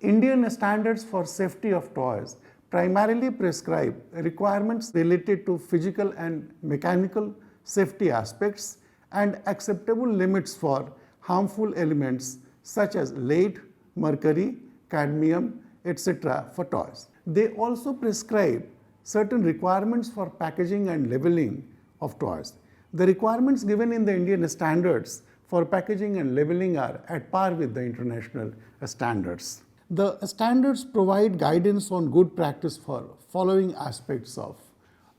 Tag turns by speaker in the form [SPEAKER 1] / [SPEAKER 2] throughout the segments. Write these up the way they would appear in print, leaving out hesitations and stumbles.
[SPEAKER 1] Indian standards for safety of toys primarily prescribe requirements related to physical and mechanical safety aspects and acceptable limits for harmful elements such as lead, mercury, cadmium, etc. for toys. They also prescribe certain requirements for packaging and labeling of toys. The requirements given in the Indian standards for packaging and labeling are at par with the international standards. The standards provide guidance on good practice for following aspects of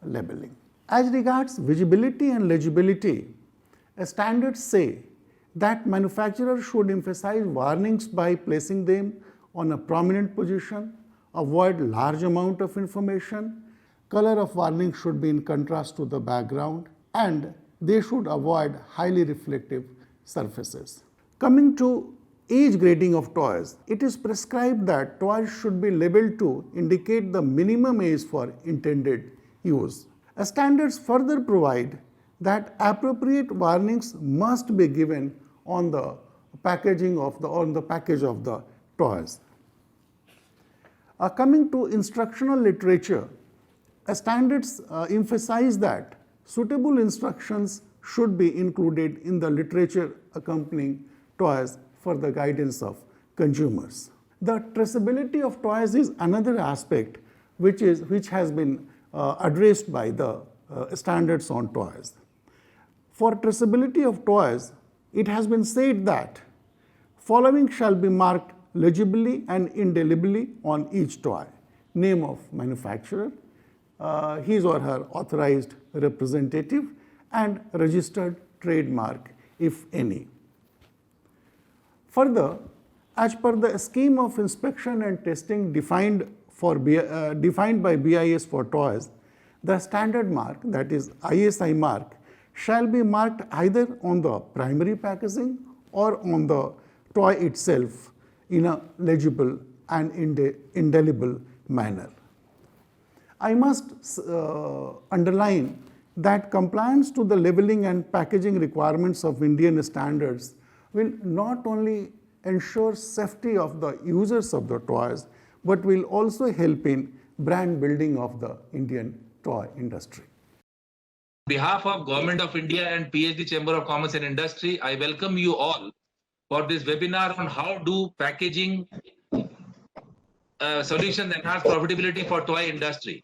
[SPEAKER 1] labeling. As regards visibility and legibility, standards say that manufacturers should emphasize warnings by placing them on a prominent position, avoid large amount of information, color of warning should be in contrast to the background, and they should avoid highly reflective surfaces. Coming to age grading of toys, it is prescribed that toys should be labeled to indicate the minimum age for intended use. Standards further provide that appropriate warnings must be given on the packaging of the package of the toys. Coming to instructional literature, standards emphasize that suitable instructions should be included in the literature accompanying toys for the guidance of consumers. The traceability of toys is another aspect which has been addressed by the standards on toys. For traceability of toys, it has been said that following shall be marked legibly and indelibly on each toy: name of manufacturer, his or her authorized representative, and registered trademark, if any. Further, as per the scheme of inspection and testing defined by BIS for toys, the standard mark, that is ISI mark, shall be marked either on the primary packaging or on the toy itself in a legible and indelible manner. I must underline that compliance to the labeling and packaging requirements of Indian standards will not only ensure safety of the users of the toys, but will also help in brand building of the Indian toy industry.
[SPEAKER 2] On behalf of Government of India and PhD Chamber of Commerce and Industry, I welcome you all for this webinar on how do packaging solutions enhance profitability for toy industry.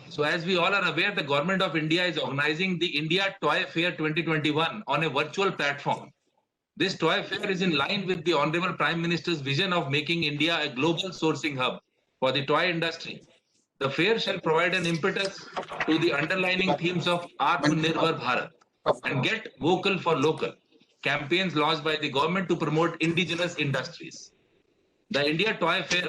[SPEAKER 2] So as we all are aware, the Government of India is organizing the India Toy Fair 2021 on a virtual platform. This toy fair is in line with the Honorable Prime Minister's vision of making India a global sourcing hub for the toy industry. The fair shall provide an impetus to the underlining themes of Atmanirbhar Bharat and Get Vocal for Local, campaigns launched by the government to promote indigenous industries. The India Toy Fair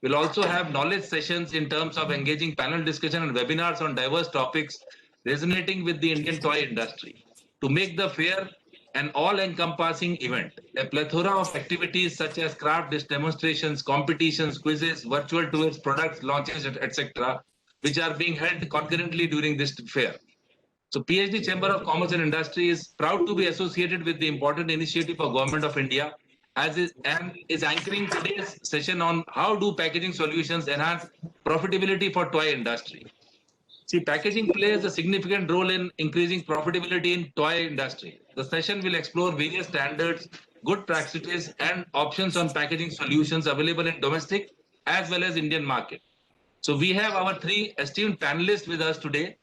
[SPEAKER 2] will also have knowledge sessions in terms of engaging panel discussion and webinars on diverse topics resonating with the Indian toy industry. To make the fair an all-encompassing event, a plethora of activities such as craft demonstrations, competitions, quizzes, virtual tours, products, launches, etc., which are being held concurrently during this fair. So PhD Chamber of Commerce and Industry is proud to be associated with the important initiative of Government of India and is anchoring today's session on how do packaging solutions enhance profitability for toy industry. See, packaging plays a significant role in increasing profitability in toy industry. The session will explore various standards, good practices, and options on packaging solutions available in domestic as well as Indian market. So we have our three esteemed panelists with us today.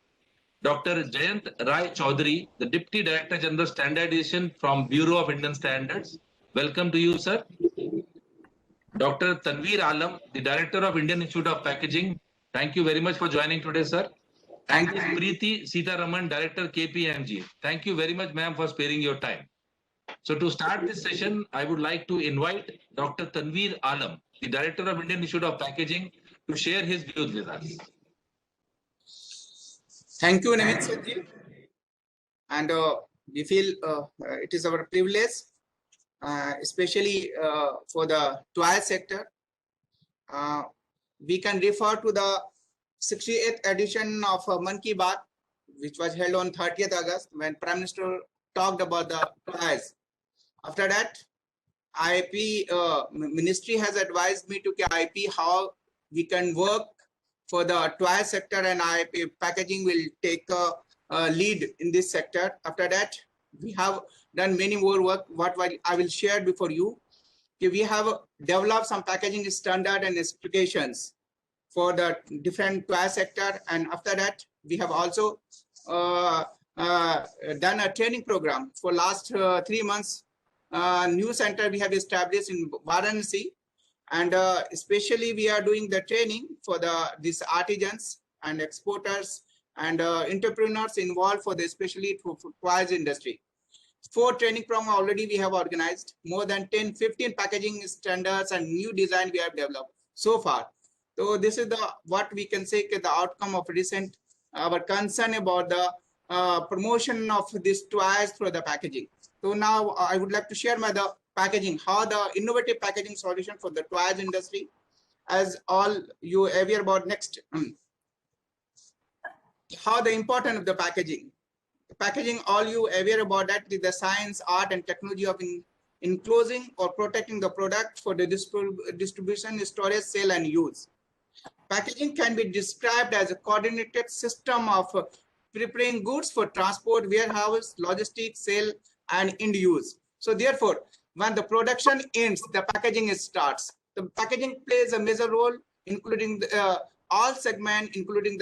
[SPEAKER 2] Dr. Jayanthra Chaudhary, the Deputy Director General Standardization from Bureau of Indian Standards. Welcome to you, sir. Dr. Tanveer Alam, the Director of Indian Institute of Packaging. Thank you very much for joining today, sir. And Preeti Sitaraman, Director KPMG. Thank you very much, ma'am, for sparing your time. So to start this session, I would like to invite Dr. Tanveer Alam, the Director of Indian Institute of Packaging, to share his views with us.
[SPEAKER 3] Thank you, Naveen Sirji. And we feel it is our privilege, especially for the toy sector. We can refer to the 68th edition of Mann Ki Baat, which was held on 30th August when Prime Minister talked about the toys. After that, IIP ministry has advised me to IIP how we can work for the toy sector, and IIP packaging will take a lead in this sector. After that, we have done many more work. What I will share before you. We have developed some packaging standard and specifications for the different toy sector, and after that, we have also done a training program for last 3 months. New center we have established in Varanasi, and especially we are doing the training for these artisans and exporters and entrepreneurs involved for the especially for toys industry. 4 training program already we have organized. More than 10-15 packaging standards and new design we have developed so far. So this is the what we can say the outcome of recent our concern about the promotion of these toys through the packaging. So now I would like to share the packaging, how the innovative packaging solution for the toys industry, as all you aware about next. How the importance of the packaging. Packaging, all you aware about that is the science, art, and technology of enclosing or protecting the product for the distribution, storage, sale, and use. Packaging can be described as a coordinated system of preparing goods for transport, warehouse, logistics, sale, and end use. So therefore, when the production ends, the packaging starts. The packaging plays a major role, including the, all segment, including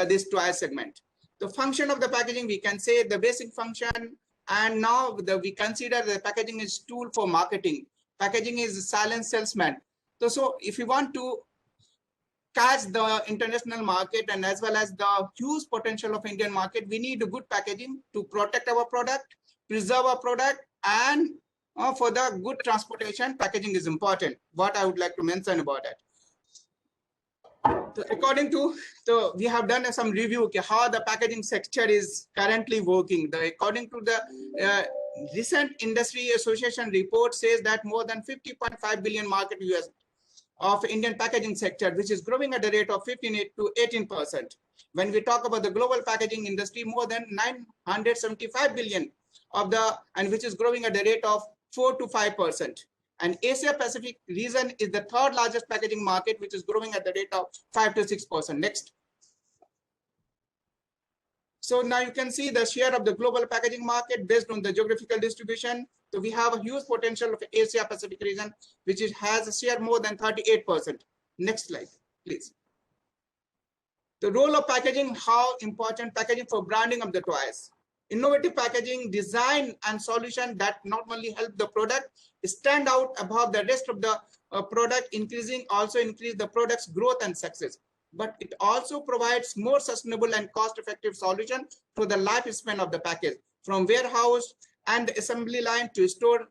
[SPEAKER 3] this toy segment. The function of the packaging, we can say the basic function, and now we consider the packaging is tool for marketing. Packaging is a silent salesman. So if you want to catch the international market and as well as the huge potential of Indian market, we need a good packaging to protect our product, preserve our product, and for the good transportation, packaging is important. What I would like to mention about that. So according to, we have done some review how the packaging sector is currently working. According to the recent industry association report says that more than 50.5 billion market US of Indian packaging sector, which is growing at the rate of 15 to 18%. When we talk about the global packaging industry, more than 975 billion of and which is growing at the rate of 4 to 5%. And Asia Pacific region is the 3rd largest packaging market, which is growing at the rate of 5 to 6%. Next. So now you can see the share of the global packaging market based on the geographical distribution. So we have a huge potential of Asia Pacific region, which has a share more than 38%. Next slide, please. The role of packaging, how important packaging for branding of the toys. Innovative packaging design and solution that not only help the product stand out above the rest of the product, also increase the product's growth and success, but it also provides more sustainable and cost-effective solution to the lifespan of the package, from warehouse and the assembly line to store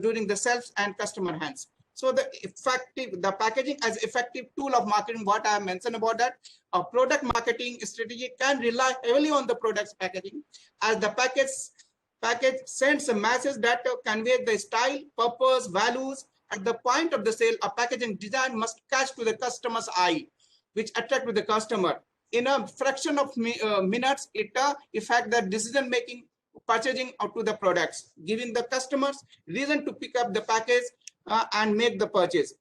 [SPEAKER 3] during the shelves and customer hands. So the packaging as effective tool of marketing, what I mentioned about that, a product marketing strategy can rely heavily on the product's packaging, as the package sends a message that conveys the style, purpose, values. At the point of the sale, a packaging design must catch to the customer's eye, which attract to the customer. In a fraction of minutes, it affects the decision-making, purchasing out to the products, giving the customers reason to pick up the package and make the purchase.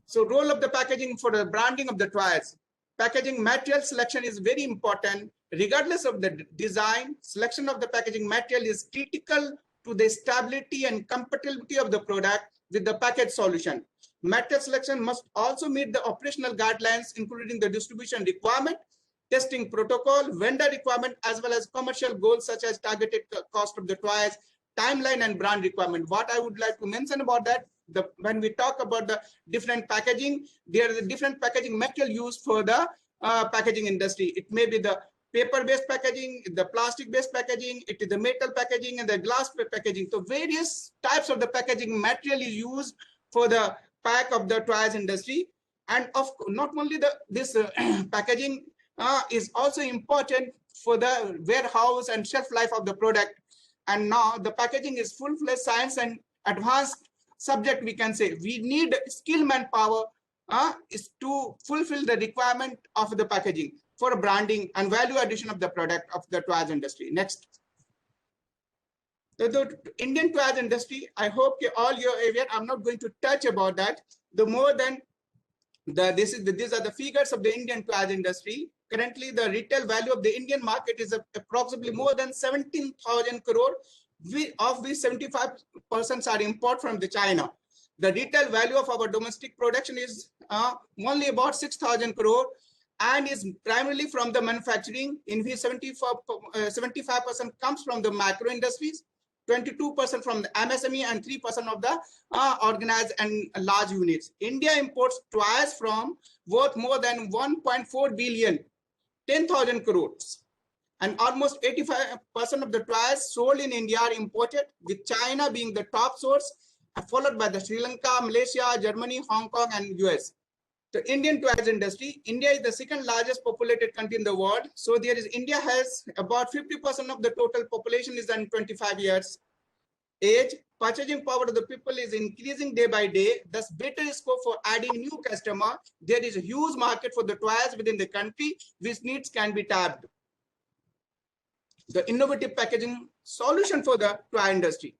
[SPEAKER 3] So role of the packaging for the branding of the toys. Packaging material selection is very important. Regardless of the design, selection of the packaging material is critical to the stability and compatibility of the product with the package solution. Material selection must also meet the operational guidelines, including the distribution requirement, testing protocol, vendor requirement, as well as commercial goals such as targeted cost of the toys, timeline, and brand requirement. What I would like to mention about that, when we talk about the different packaging, there is a different packaging material used for the packaging industry. It may be the paper-based packaging, the plastic-based packaging, it is the metal packaging, and the glass packaging. So various types of the packaging material is used for the pack of the toys industry. And not only this packaging is also important for the warehouse and shelf life of the product. And now the packaging is full-fledged science and advanced subject, we can say. We need skill manpower is to fulfill the requirement of the packaging for branding and value addition of the product of the toys industry. Next. The Indian toys industry, I hope all you're aware, I'm not going to touch about that. The more than these are the figures of the Indian toys industry. Currently, the retail value of the Indian market is approximately more than 17,000 crore, of which 75% are import from the China. The retail value of our domestic production is only about 6,000 crore and is primarily from the manufacturing, in which 75% comes from the macro industries, 22% from the MSME, and 3% of the organized and large units. India imports toys from worth more than 1.4 billion, 10,000 crores. And almost 85% of the toys sold in India are imported, with China being the top source, followed by the Sri Lanka, Malaysia, Germany, Hong Kong, and US. The Indian toys industry, India is the second largest populated country in the world. So India has about 50% of the total population is under 25 years age. Purchasing power of the people is increasing day by day. Thus, better scope for adding new customer. There is a huge market for the toys within the country, which needs can be tapped. The innovative packaging solution for the toy industry.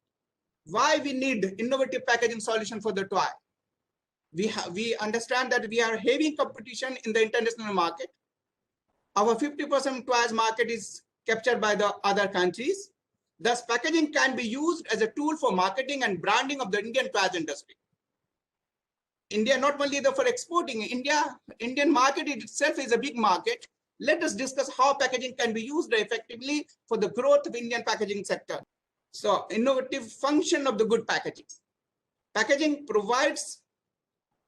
[SPEAKER 3] Why we need innovative packaging solution for the toy? We understand that we are having competition in the international market. Our 50% toys market is captured by the other countries. Thus, packaging can be used as a tool for marketing and branding of the Indian toys industry. India, not only for exporting, Indian market itself is a big market. Let us discuss how packaging can be used effectively for the growth of Indian packaging sector. So, innovative function of the good packaging. Packaging provides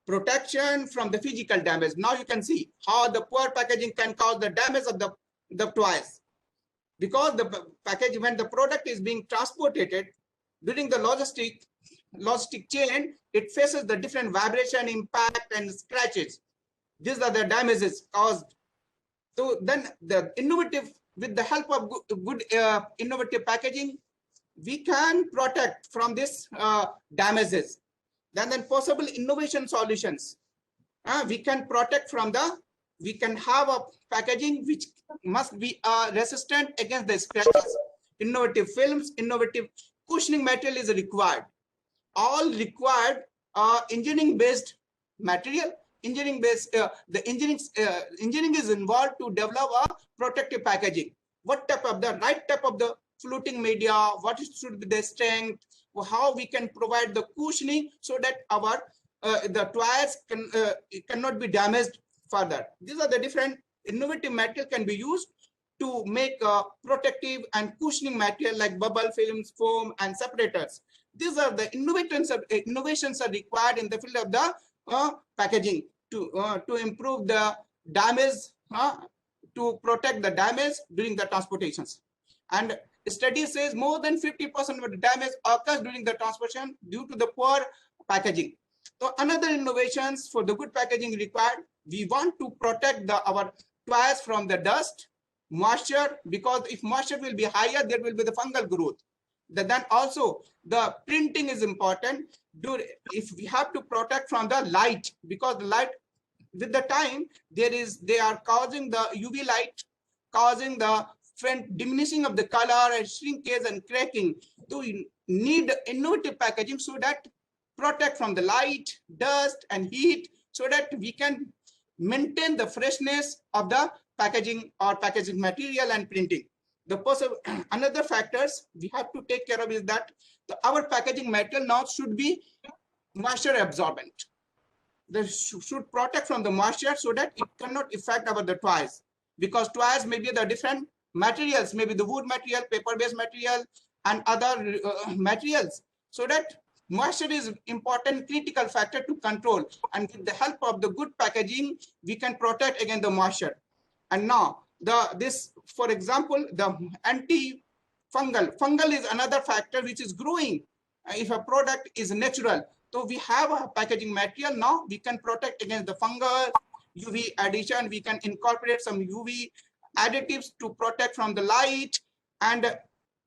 [SPEAKER 3] protection from the physical damage. Now you can see how the poor packaging can cause the damage of the toys. Because the package, when the product is being transported during the logistic chain, it faces the different vibration, impact, and scratches. These are the damages caused. So then with the help of good innovative packaging, we can protect from this damages. Then possible innovation solutions. We can protect from we can have a packaging which must be resistant against the scratches. Innovative films, innovative cushioning material is required. All required engineering-based material. Engineering is involved to develop a protective packaging. What type of the right type of the fluting media? What should be the strength? How we can provide the cushioning so that our the toys cannot be damaged further. These are the different innovative material can be used to make protective and cushioning material like bubble films, foam, and separators. These are the innovations are required in the field of the packaging to improve the damage, to protect the damage during the transportations. And study says more than 50% of the damage occurs during the transportation due to the poor packaging. So another innovations for the good packaging required, we want to protect our toys from the dust, moisture, because if moisture will be higher, there will be the fungal growth. Then also the printing is important. If we have to protect from the light, because the light with the time they are causing the UV light, causing the diminishing of the color and shrinkage and cracking. So you need innovative packaging so that protect from the light, dust, and heat, so that we can maintain the freshness of the packaging or packaging material and printing. Another factors we have to take care of is that our packaging material now should be moisture absorbent. They should protect from the moisture so that it cannot affect the toys, because toys may be the different materials, maybe the wood material, paper-based material, and other materials. So that moisture is important critical factor to control, and with the help of the good packaging, we can protect against the moisture. And now for example, the fungal is another factor which is growing. If a product is natural, so we have a packaging material now, we can protect against the fungal, UV addition, we can incorporate some UV additives to protect from the light. And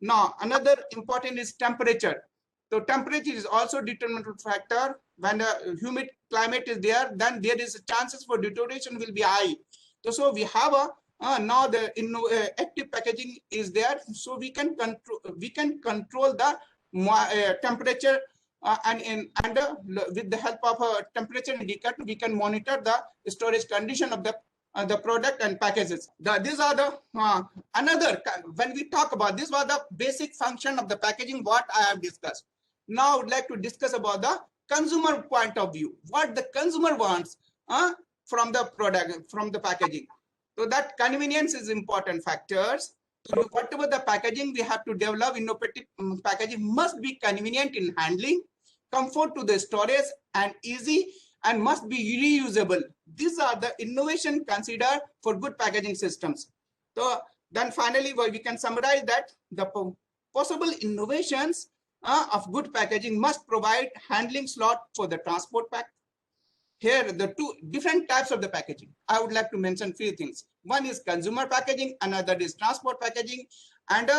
[SPEAKER 3] now another important is temperature. So temperature is also a determinant factor. When the humid climate is there, then there is chances for deterioration will be high. So we have now the active packaging is there, so we can control the temperature and with the help of a temperature indicator we can monitor the storage condition of the product and packages. These are the when we talk about this was the basic function of the packaging what I have discussed. Now I would like to discuss about the consumer point of view, what the consumer wants from the product, from the packaging. So that convenience is important factors. So whatever the packaging we have to develop, innovative packaging must be convenient in handling, comfort to the storage and easy, and must be reusable. These are the innovation considered for good packaging systems. So then finally we can summarize that the possible innovations of good packaging must provide handling slot for the transport pack. Here, the two different types of the packaging. I would like to mention few things. One is consumer packaging, another is transport packaging, and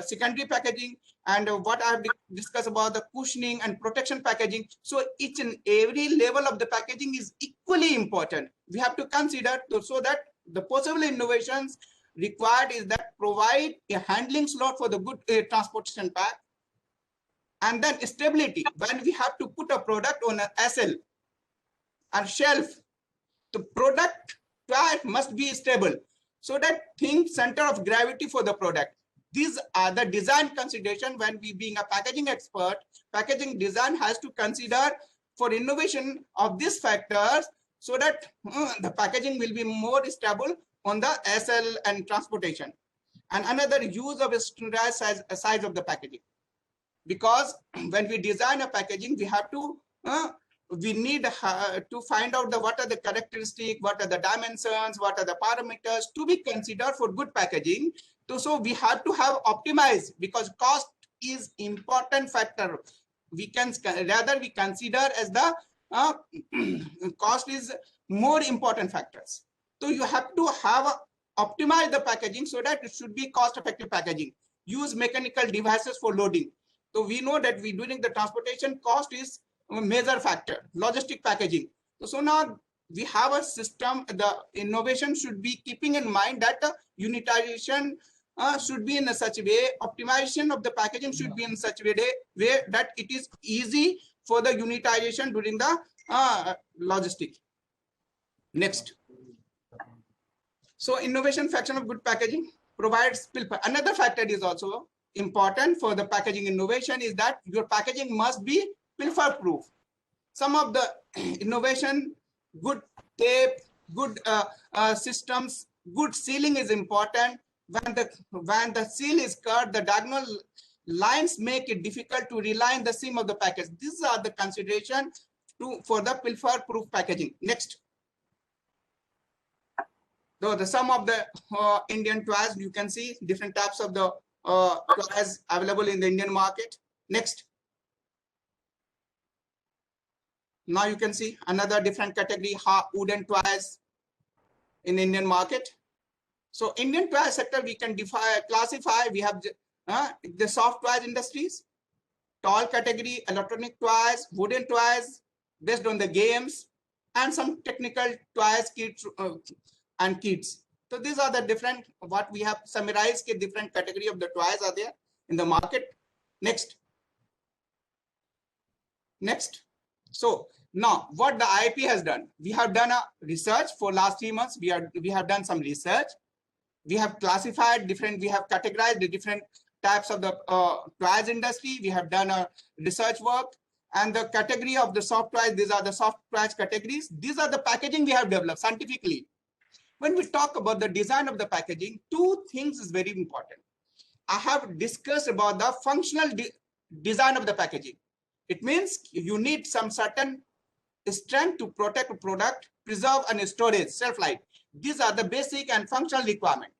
[SPEAKER 3] secondary packaging, and what I have discussed about the cushioning and protection packaging. So each and every level of the packaging is equally important. We have to consider so that the possible innovations required is that provide a handling slot for the good transportation pack, and then stability. When we have to put a product on an SL or shelf, the product must be stable so that think center of gravity for the product. These are the design consideration. When we being a packaging expert, packaging design has to consider for innovation of these factors so that the packaging will be more stable on the SL and transportation. And another use of a standardized size of the packaging, because when we design a packaging, we have to we need to find out what are the characteristics, what are the dimensions, what are the parameters to be considered for good packaging. So we have to have optimized, because cost is important factor. We can rather we consider as the cost is more important factors. So you have to have optimize the packaging so that it should be cost effective packaging. Use mechanical devices for loading. So we know that during the transportation, cost is a major factor. Logistic packaging. So now we have a system. The innovation should be keeping in mind that unitization should be in such a way. Optimization of the packaging should be in such a way that it is easy for the unitization during the logistic. Next. So innovation factor of good packaging provides another factor is also important for the packaging innovation is that your packaging must be pilfer proof. Some of the innovation, good tape, good systems, good sealing is important. When the seal is cut, the diagonal lines make it difficult to reline the seam of the package. These are the consideration for the pilfer proof packaging. Next. So the sum of the Indian toys, you can see different types of the toys available in the Indian market. Next. Now you can see another different category, wooden toys in Indian market. So Indian toy sector we can classify. We have the soft toys industries, tall category, electronic toys, wooden toys based on the games, and some technical toys, kits and kids. So these are the different what we have summarized. Different category of the toys are there in the market. Next. So now what the IP has done, we have done a research for last 3 months. We have done some research. We have classified different. We have categorized the different types of the toys industry. We have done a research work, and the category of the soft toys. These are the soft toys categories. These are the packaging we have developed scientifically. When we talk about the design of the packaging, two things is very important. I have discussed about the functional design of the packaging. It means you need some certain strength to protect a product, preserve and storage, shelf life. These are the basic and functional requirement.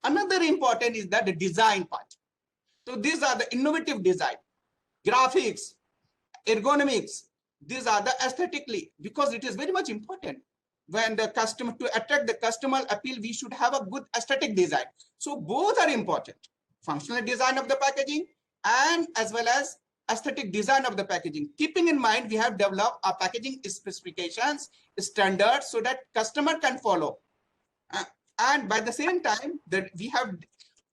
[SPEAKER 3] Another important is that the design part. So these are the innovative design, graphics, ergonomics. These are the aesthetically, because it is very much important. When the customer, to attract the customer appeal, we should have a good aesthetic design. So both are important. Functional design of the packaging and as well as aesthetic design of the packaging. Keeping in mind, we have developed our packaging specifications, standards, so that customer can follow. And by the same time that we have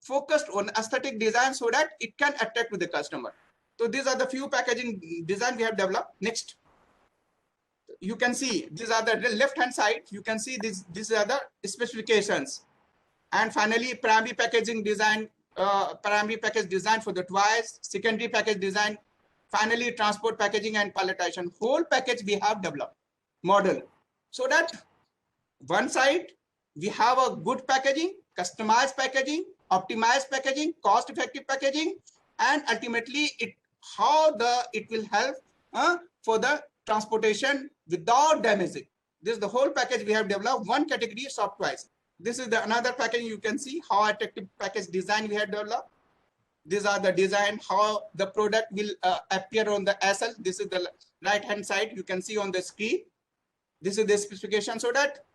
[SPEAKER 3] focused on aesthetic design so that it can attract with the customer. So these are the few packaging design we have developed. Next. You can see these are the left hand side. You can see these are the specifications. And finally, primary packaging design, primary package design for the toys, secondary package design, finally transport packaging and palletization. Whole package we have developed model. So that one side we have a good packaging, customized packaging, optimized packaging, cost-effective packaging, and ultimately it will help for the transportation without damaging. This is the whole package we have developed. One category soft toys. This is the another packaging. You can see how attractive package design we have developed. These are the design, how the product will appear on the SL. This is the right hand side. You can see on the screen. This is the specification so that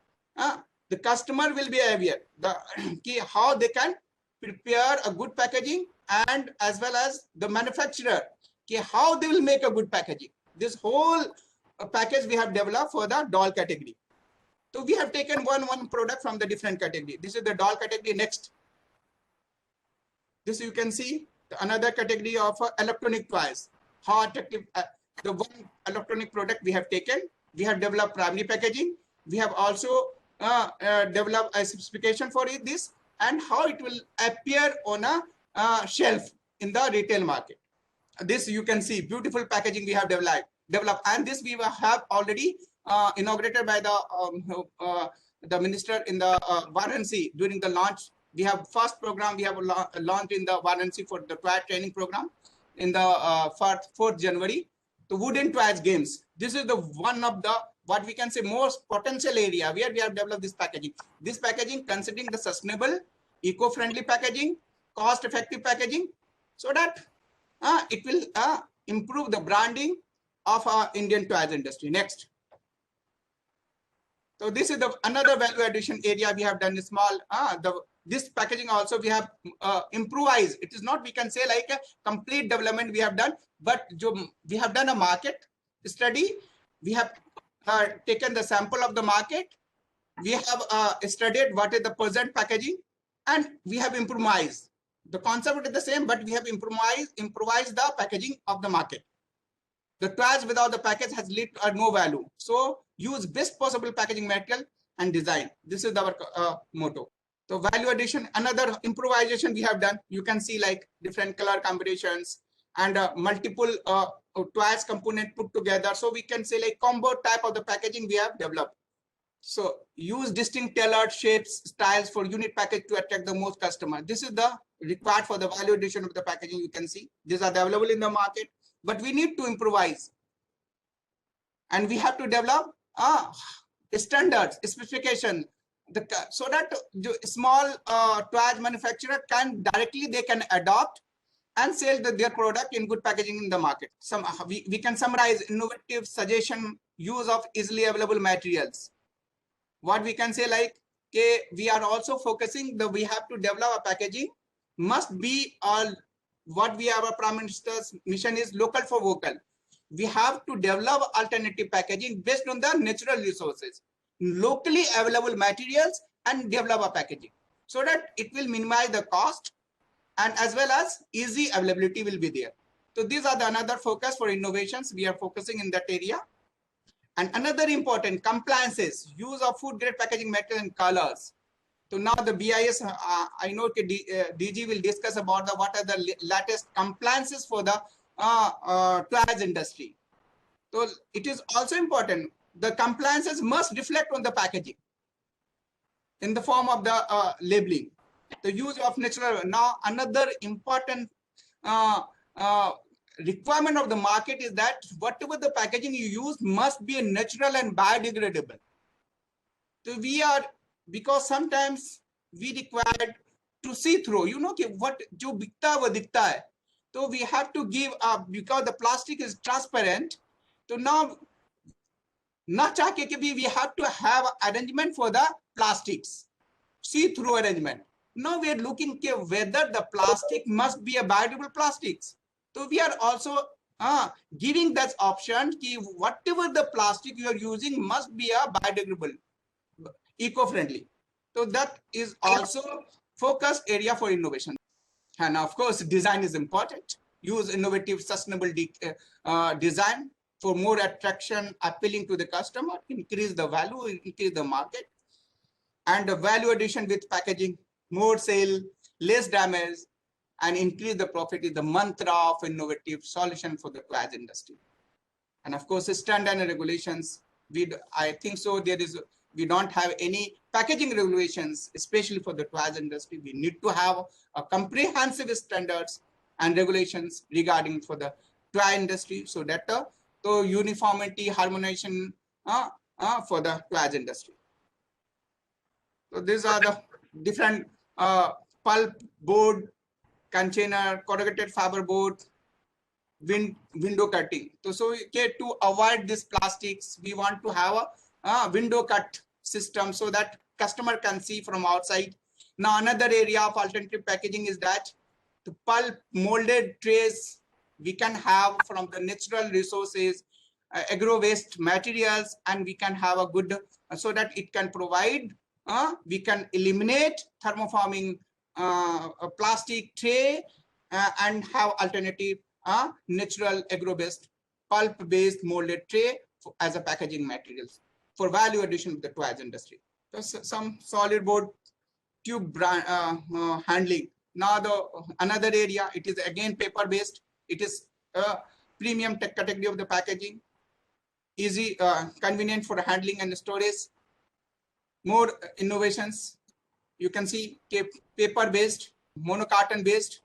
[SPEAKER 3] the customer will be aware how they can prepare a good packaging, and as well as the manufacturer how they will make a good packaging. This whole package we have developed for the doll category. So we have taken one product from the different category. This is the doll category. Next. This you can see another category of electronic toys. How attractive the one electronic product we have taken. We have developed primary packaging. We have also developed a specification for this and how it will appear on a shelf in the retail market. This you can see beautiful packaging we have developed, and this we have already inaugurated by the minister in the Varanasi during the launch. We have first program we have launched in the Varanasi for the toy training program in the 4th January. The wooden toys games. This is the one of the what we can say most potential area where we have developed this packaging. This packaging considering the sustainable, eco-friendly packaging, cost-effective packaging, so that it will improve the branding of our Indian toys industry. Next. So this is the another value addition area we have done a small. This packaging also we have improvised. It is not we can say like a complete development we have done, but we have done a market study. We have taken the sample of the market. We have studied what is the present packaging, and we have improvised. The concept is the same, but we have improvised the packaging of the market. The toys without the package has no value. So use best possible packaging material and design. This is our motto. So value addition, another improvisation we have done. You can see like different color combinations and multiple toys component put together. So we can say like combo type of the packaging we have developed. So use distinct tailored shapes, styles for unit package to attract the most customer. This is the required for the value addition of the packaging. You can see these are available in the market, but we need to improvise. And we have to develop standards, specification, so that small toys manufacturer can directly, they can adopt and sell their product in good packaging in the market. We can summarize innovative suggestion, use of easily available materials. What we can say like, we are also focusing that we have to develop a packaging must be what we have, our Prime Minister's mission is local for vocal. We have to develop alternative packaging based on the natural resources, locally available materials, and develop a packaging so that it will minimize the cost and as well as easy availability will be there. So these are the another focus for innovations. We are focusing in that area. And another important compliances, use of food grade packaging material and colors. So now the BIS, I know DG will discuss about what are the latest compliances for the toys industry. So it is also important. The compliances must reflect on the packaging in the form of the labeling. The use of natural. Now another important requirement of the market is that whatever the packaging you use must be natural and biodegradable. So we are, because sometimes we require to see through, you know, what jo bikta hai, wo dikhta hai. So we have to give up because the plastic is transparent. So now, na chahe ke bhi we have to have arrangement for the plastics, see-through arrangement. Now we are looking whether the plastic must be a biodegradable plastics. So we are also giving that option ki whatever the plastic you are using must be a biodegradable, eco-friendly. So that is also focus area for innovation. And of course, design is important. Use innovative, sustainable design for more attraction, appealing to the customer, increase the value, increase the market. And the value addition with packaging, more sale, less damage, and increase the profit is the mantra of innovative solution for the toys industry. And of course, standard and regulations. I think so. We don't have any packaging regulations, especially for the toys industry. We need to have a comprehensive standards and regulations regarding for the toy industry, so that the uniformity, harmonization for the toys industry. So these are the different pulp board, container, corrugated fiberboard, window cutting. So okay, to avoid this plastics, we want to have a window cut system so that customer can see from outside. Now another area of alternative packaging is that the pulp molded trays we can have from the natural resources, agro waste materials, and we can have a good so that it can provide we can eliminate thermoforming plastic tray and have alternative natural agro-based pulp-based molded tray as a packaging materials for value addition to the toys industry. So some solid board tube handling. Now another area, it is again paper-based. It is premium tech category of the packaging, easy, convenient for handling and storage. More innovations. You can see paper-based, monocarton-based,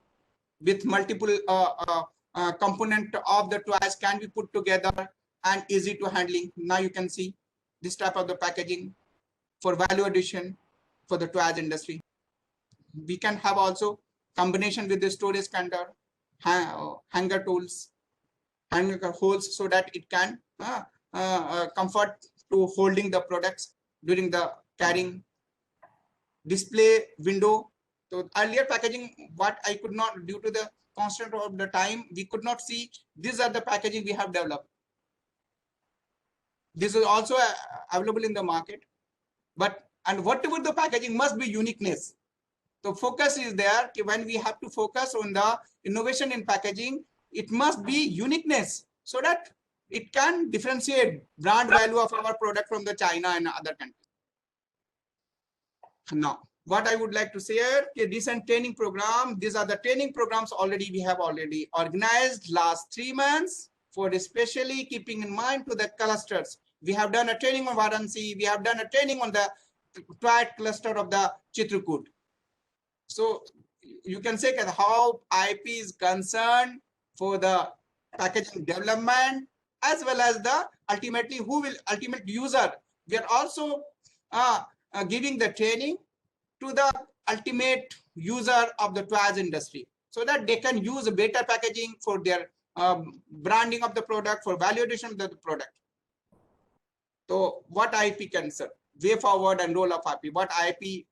[SPEAKER 3] with multiple component of the toys can be put together and easy to handling. Now you can see this type of the packaging for value addition for the toys industry. We can have also combination with the storage container, hanger tools, hanger holes, so that it can comfort to holding the products during the carrying. Display window. So earlier packaging, what I could not, due to the constraint of the time, we could not see. These are the packaging we have developed. This is also available in the market, and whatever the packaging must be uniqueness. So focus is there. When we have to focus on the innovation in packaging, it must be uniqueness so that it can differentiate brand value of our product from the China and other countries. Now, what I would like to say, a recent training program. These are the training programs we have already organized last 3 months for especially keeping in mind to the clusters. We have done a training on Varanasi. We have done a training on the toy cluster of the Chitrakoot. So you can say that how IP is concerned for the packaging development as well as the ultimate user. We are also giving the training to the ultimate user of the toys industry so that they can use a better packaging for their branding of the product, for value addition of the product. So what IP can serve? Way forward and role of IP. What IP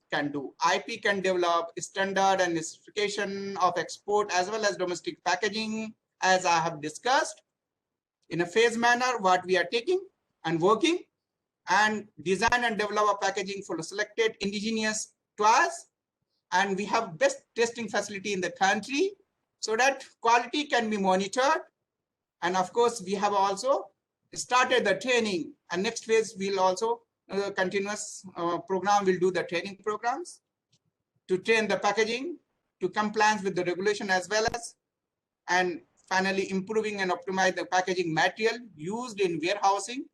[SPEAKER 3] can do? IP can develop standard and specification of export as well as domestic packaging, as I have discussed in a phase manner, what we are taking and working, and design and develop a packaging for selected indigenous toys. And we have best testing facility in the country so that quality can be monitored. And of course, we have also started the training, and next phase we'll also continuous program will do the training programs to train the packaging to compliance with the regulation as well as, and finally improving and optimize the packaging material used in warehousing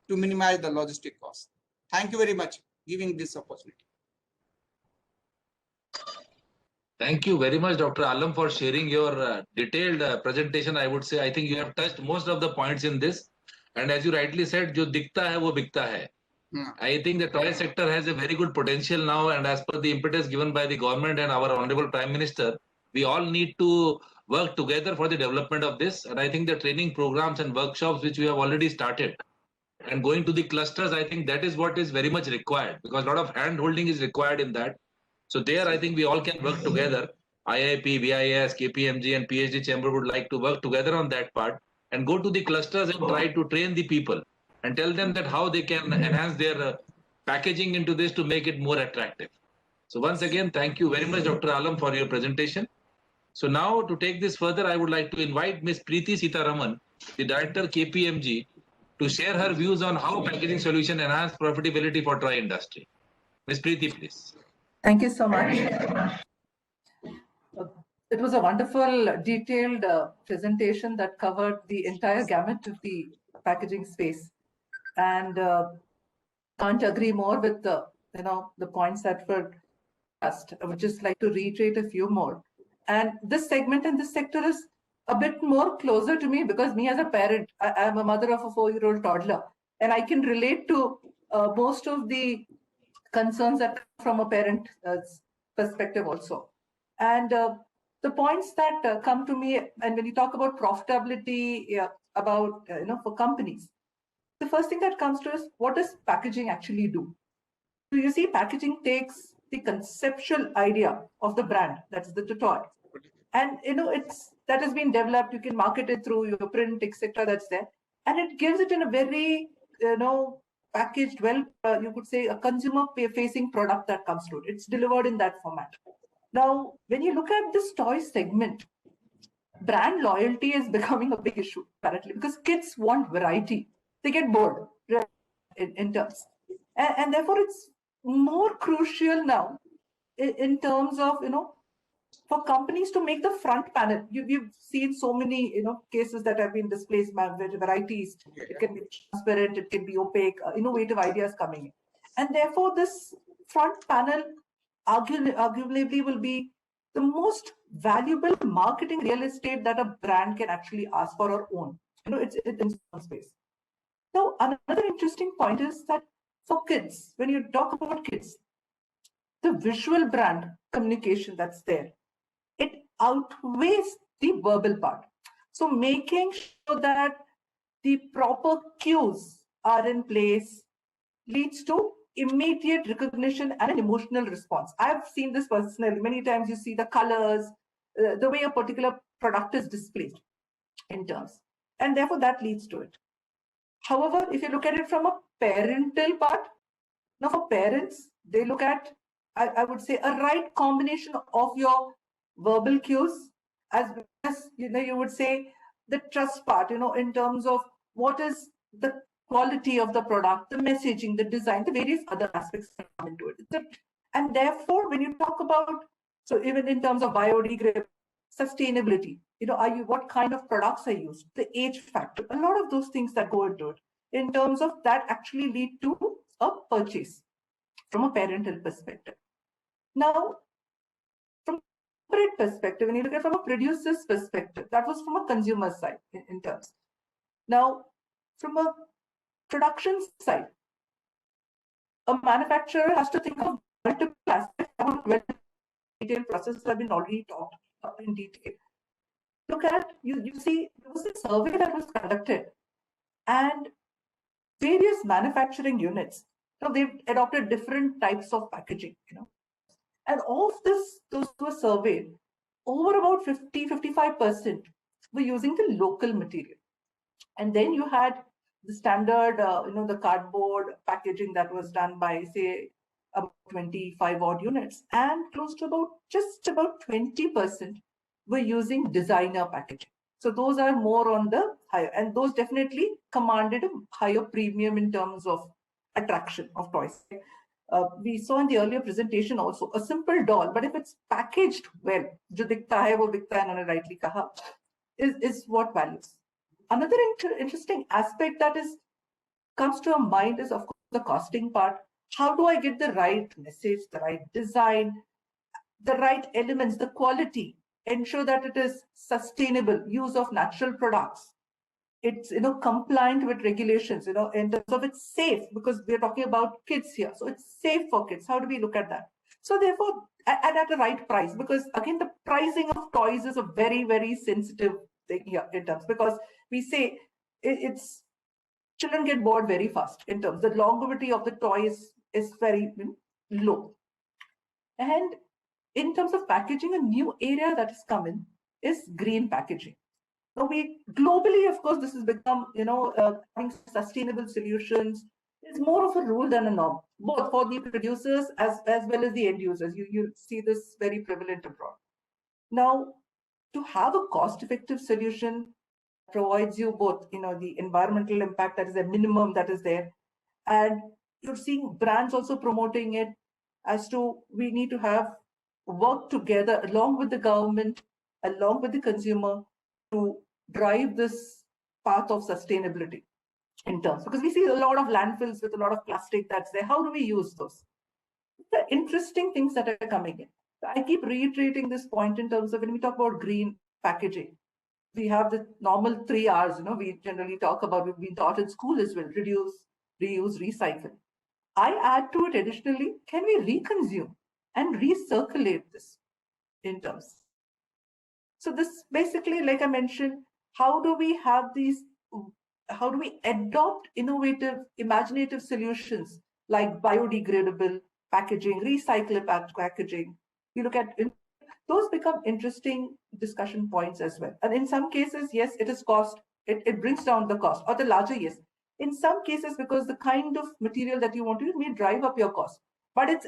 [SPEAKER 3] to minimize the logistic cost. Thank you very much giving this opportunity.
[SPEAKER 2] Thank you very much, Dr. Alam, for sharing your detailed presentation. I would say, I think you have touched most of the points in this. And as you rightly said, jo dikhta hai, wo bikta hai. I think the toy sector has a very good potential now. And as per the impetus given by the government and our Honorable Prime Minister, we all need to work together for the development of this. And I think the training programs and workshops, which we have already started, and going to the clusters, I think that is what is very much required, because a lot of hand holding is required in that. So there, I think we all can work together. IIP, VIS, KPMG and PhD Chamber would like to work together on that part and go to the clusters and try to train the people and tell them that how they can enhance their packaging into this to make it more attractive. So once again, thank you very much, Dr. Alam, for your presentation. So now to take this further, I would like to invite Ms. Preeti Sitaraman, the Director KPMG, to share her views on how packaging solution enhance profitability for toy industry. Ms. Preeti, please.
[SPEAKER 4] Thank you so much. It was a wonderful, detailed presentation that covered the entire gamut of the packaging space, and can't agree more with the points that were asked. I would just like to reiterate a few more. And this segment and this sector is a bit more closer to me because me as a parent, I am a mother of a 4-year-old toddler, and I can relate to most of the concerns that come from a parent perspective also. And the points that come to me, and when you talk about profitability, about for companies, the first thing that comes to us, what does packaging actually do? So you see, packaging takes the conceptual idea of the brand, that's the toy, and that has been developed. You can market it through your print, etc. That's there, and it gives it in a very packaged, well, you could say a consumer-facing product that comes to it. It's delivered in that format. Now, when you look at this toy segment, brand loyalty is becoming a big issue apparently because kids want variety. They get bored in terms, and therefore it's more crucial now in terms of for companies to make the front panel. You've seen so many cases that have been displaced by varieties. It can be transparent, it can be opaque, innovative ideas coming in, and therefore this front panel arguably will be the most valuable marketing real estate that a brand can actually ask for or own. It's in some space. Now, another interesting point is that for kids, when you talk about kids, the visual brand communication that's there, it outweighs the verbal part. So making sure that the proper cues are in place leads to immediate recognition and an emotional response. I've seen this personally. Many times you see the colors, the way a particular product is displayed in terms, and therefore that leads to it. However, if you look at it from a parental part, now for parents, they look at, I would say, a right combination of your verbal cues as well as, you would say the trust part, in terms of what is the quality of the product, the messaging, the design, the various other aspects that come into it. And therefore, when you talk about, so even in terms of biodegradability, sustainability, what kind of products are used, the age factor, a lot of those things that go into it, in terms of that actually lead to a purchase from a parental perspective. Now, from a corporate perspective, when you look at it from a producer's perspective, that was from a consumer side in terms. Now, from a production side, a manufacturer has to think of multiple aspects. Detailed processes have been already talked in detail. Look at, you see, there was a survey that was conducted, and various manufacturing units, they've adopted different types of packaging, and of this, those who were surveyed, over about 50-55% were using the local material. And then you had the standard, the cardboard packaging that was done by, say, about 25 odd units, and close to just about 20% were using designer packaging. So those are more on the higher, and those definitely commanded a higher premium in terms of attraction of toys. We saw in the earlier presentation also a simple doll, but if it's packaged well, jo dikhta hai wo bikhta hai, unhone rightly kaha, is what values. Another interesting aspect that comes to our mind is, of course, the costing part. How do I get the right message, the right design, the right elements, the quality, ensure that it is sustainable, use of natural products, it's compliant with regulations, in terms of it's safe, because we're talking about kids here, so it's safe for kids. How do we look at that? So therefore, and at the right price, because again, the pricing of toys is a very, very sensitive thing here in terms, because we say it's children get bored very fast in terms, the longevity of the toy is very low. And in terms of packaging, a new area that has come in is green packaging. Now, we globally, of course, this has become, having sustainable solutions, It's more of a rule than a norm, both for the producers as well as the end users. You see this very prevalent abroad. Now, to have a cost-effective solution provides you both, the environmental impact, that is a minimum that is there, and you're seeing brands also promoting it as to we need to have work together along with the government, along with the consumer, to drive this path of sustainability in terms, because we see a lot of landfills with a lot of plastic that's there. How do we use those? The interesting things that are coming in. I keep reiterating this point in terms of when we talk about green packaging, we have the normal 3 R's, we generally talk about, we've been taught in school as well: reduce, reuse, recycle. I add to it additionally, can we reconsume and recirculate this in terms? So this basically, like I mentioned, how do we adopt innovative, imaginative solutions like biodegradable packaging, recyclable packaging? You look at those become interesting discussion points as well. And in some cases, yes, it is cost. It brings down the cost, or the larger, yes. In some cases, because the kind of material that you want to use may drive up your cost, but it's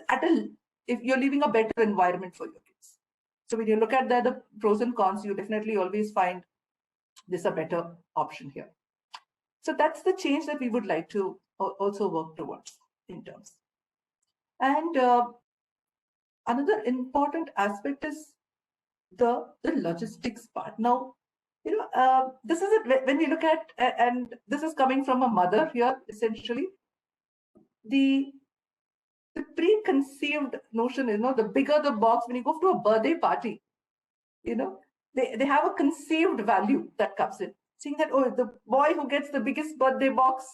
[SPEAKER 4] if you're leaving a better environment for your kids. So when you look at the pros and cons, you definitely always find this a better option here. So that's the change that we would like to also work towards in terms. And another important aspect is the logistics part. Now, this is it when we look at, and this is coming from a mother here, essentially. The preconceived notion is, the bigger the box, when you go to a birthday party, they have a conceived value that comes in, seeing that, oh, the boy who gets the biggest birthday box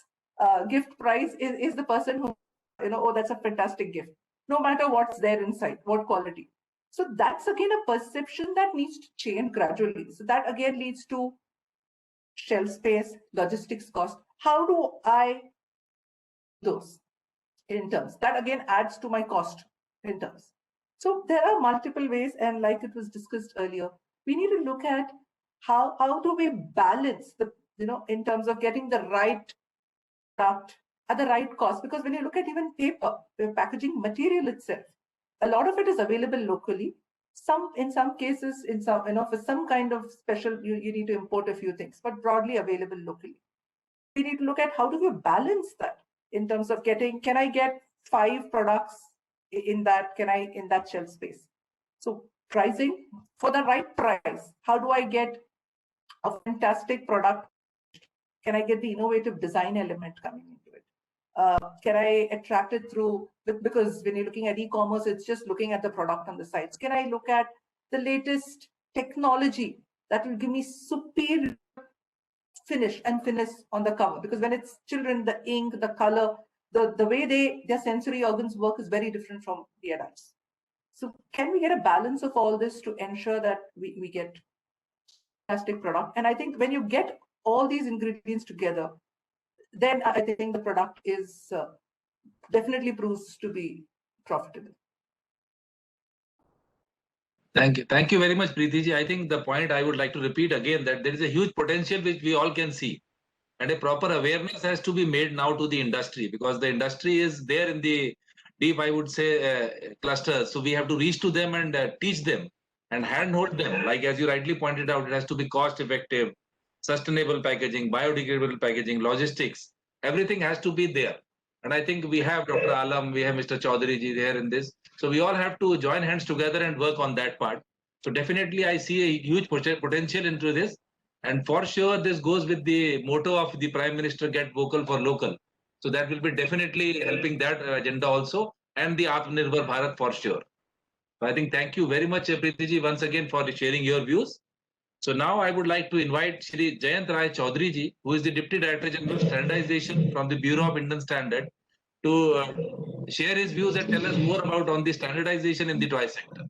[SPEAKER 4] gift prize is the person who, oh, that's a fantastic gift, no matter what's there inside, what quality. So that's again a perception that needs to change gradually. So that again leads to shelf space, logistics cost. How do I those in terms? That again adds to my cost in terms. So there are multiple ways, and like it was discussed earlier, we need to look at how do we balance the, in terms of getting the right product at the right cost. Because when you look at even paper, the packaging material itself, a lot of it is available locally. In some cases, for some kind of special, you need to import a few things, but broadly available locally. We need to look at how do we balance that in terms of can I get 5 products in that shelf space? So pricing for the right price. How do I get a fantastic product? Can I get the innovative design element coming into it? Can I attract it through, because when you're looking at e-commerce, it's just looking at the product on the sites. Can I look at the latest technology that will give me superior finish on the cover? Because when it's children, the ink, the color, the way their sensory organs work is very different from the adults. So can we get a balance of all this to ensure that we get fantastic product? And I think when you get all these ingredients together, then I think the product is definitely proves to be profitable.
[SPEAKER 2] Thank you. Thank you very much, Preeti ji. I think the point I would like to repeat again, that there is a huge potential which we all can see. And a proper awareness has to be made now to the industry, because the industry is there in the deep, I would say, clusters. So we have to reach to them and teach them and handhold them. Like as you rightly pointed out, it has to be cost effective, sustainable packaging, biodegradable packaging, logistics. Everything has to be there. And I think we have Dr. Alam, we have Mr. Chaudhary ji there in this. So we all have to join hands together and work on that part. So definitely I see a huge potential into this. And for sure, this goes with the motto of the Prime Minister, get vocal for local. So that will be definitely helping that agenda also, and the Atmanirbhar Bharat for sure. So I think thank you very much, Preeti ji, once again for sharing your views. So now I would like to invite Shri Jayanthra Chaudhary ji, who is the Deputy Director General of Standardization from the Bureau of Indian Standard, to share his views and tell us more about on the standardization in the toy sector.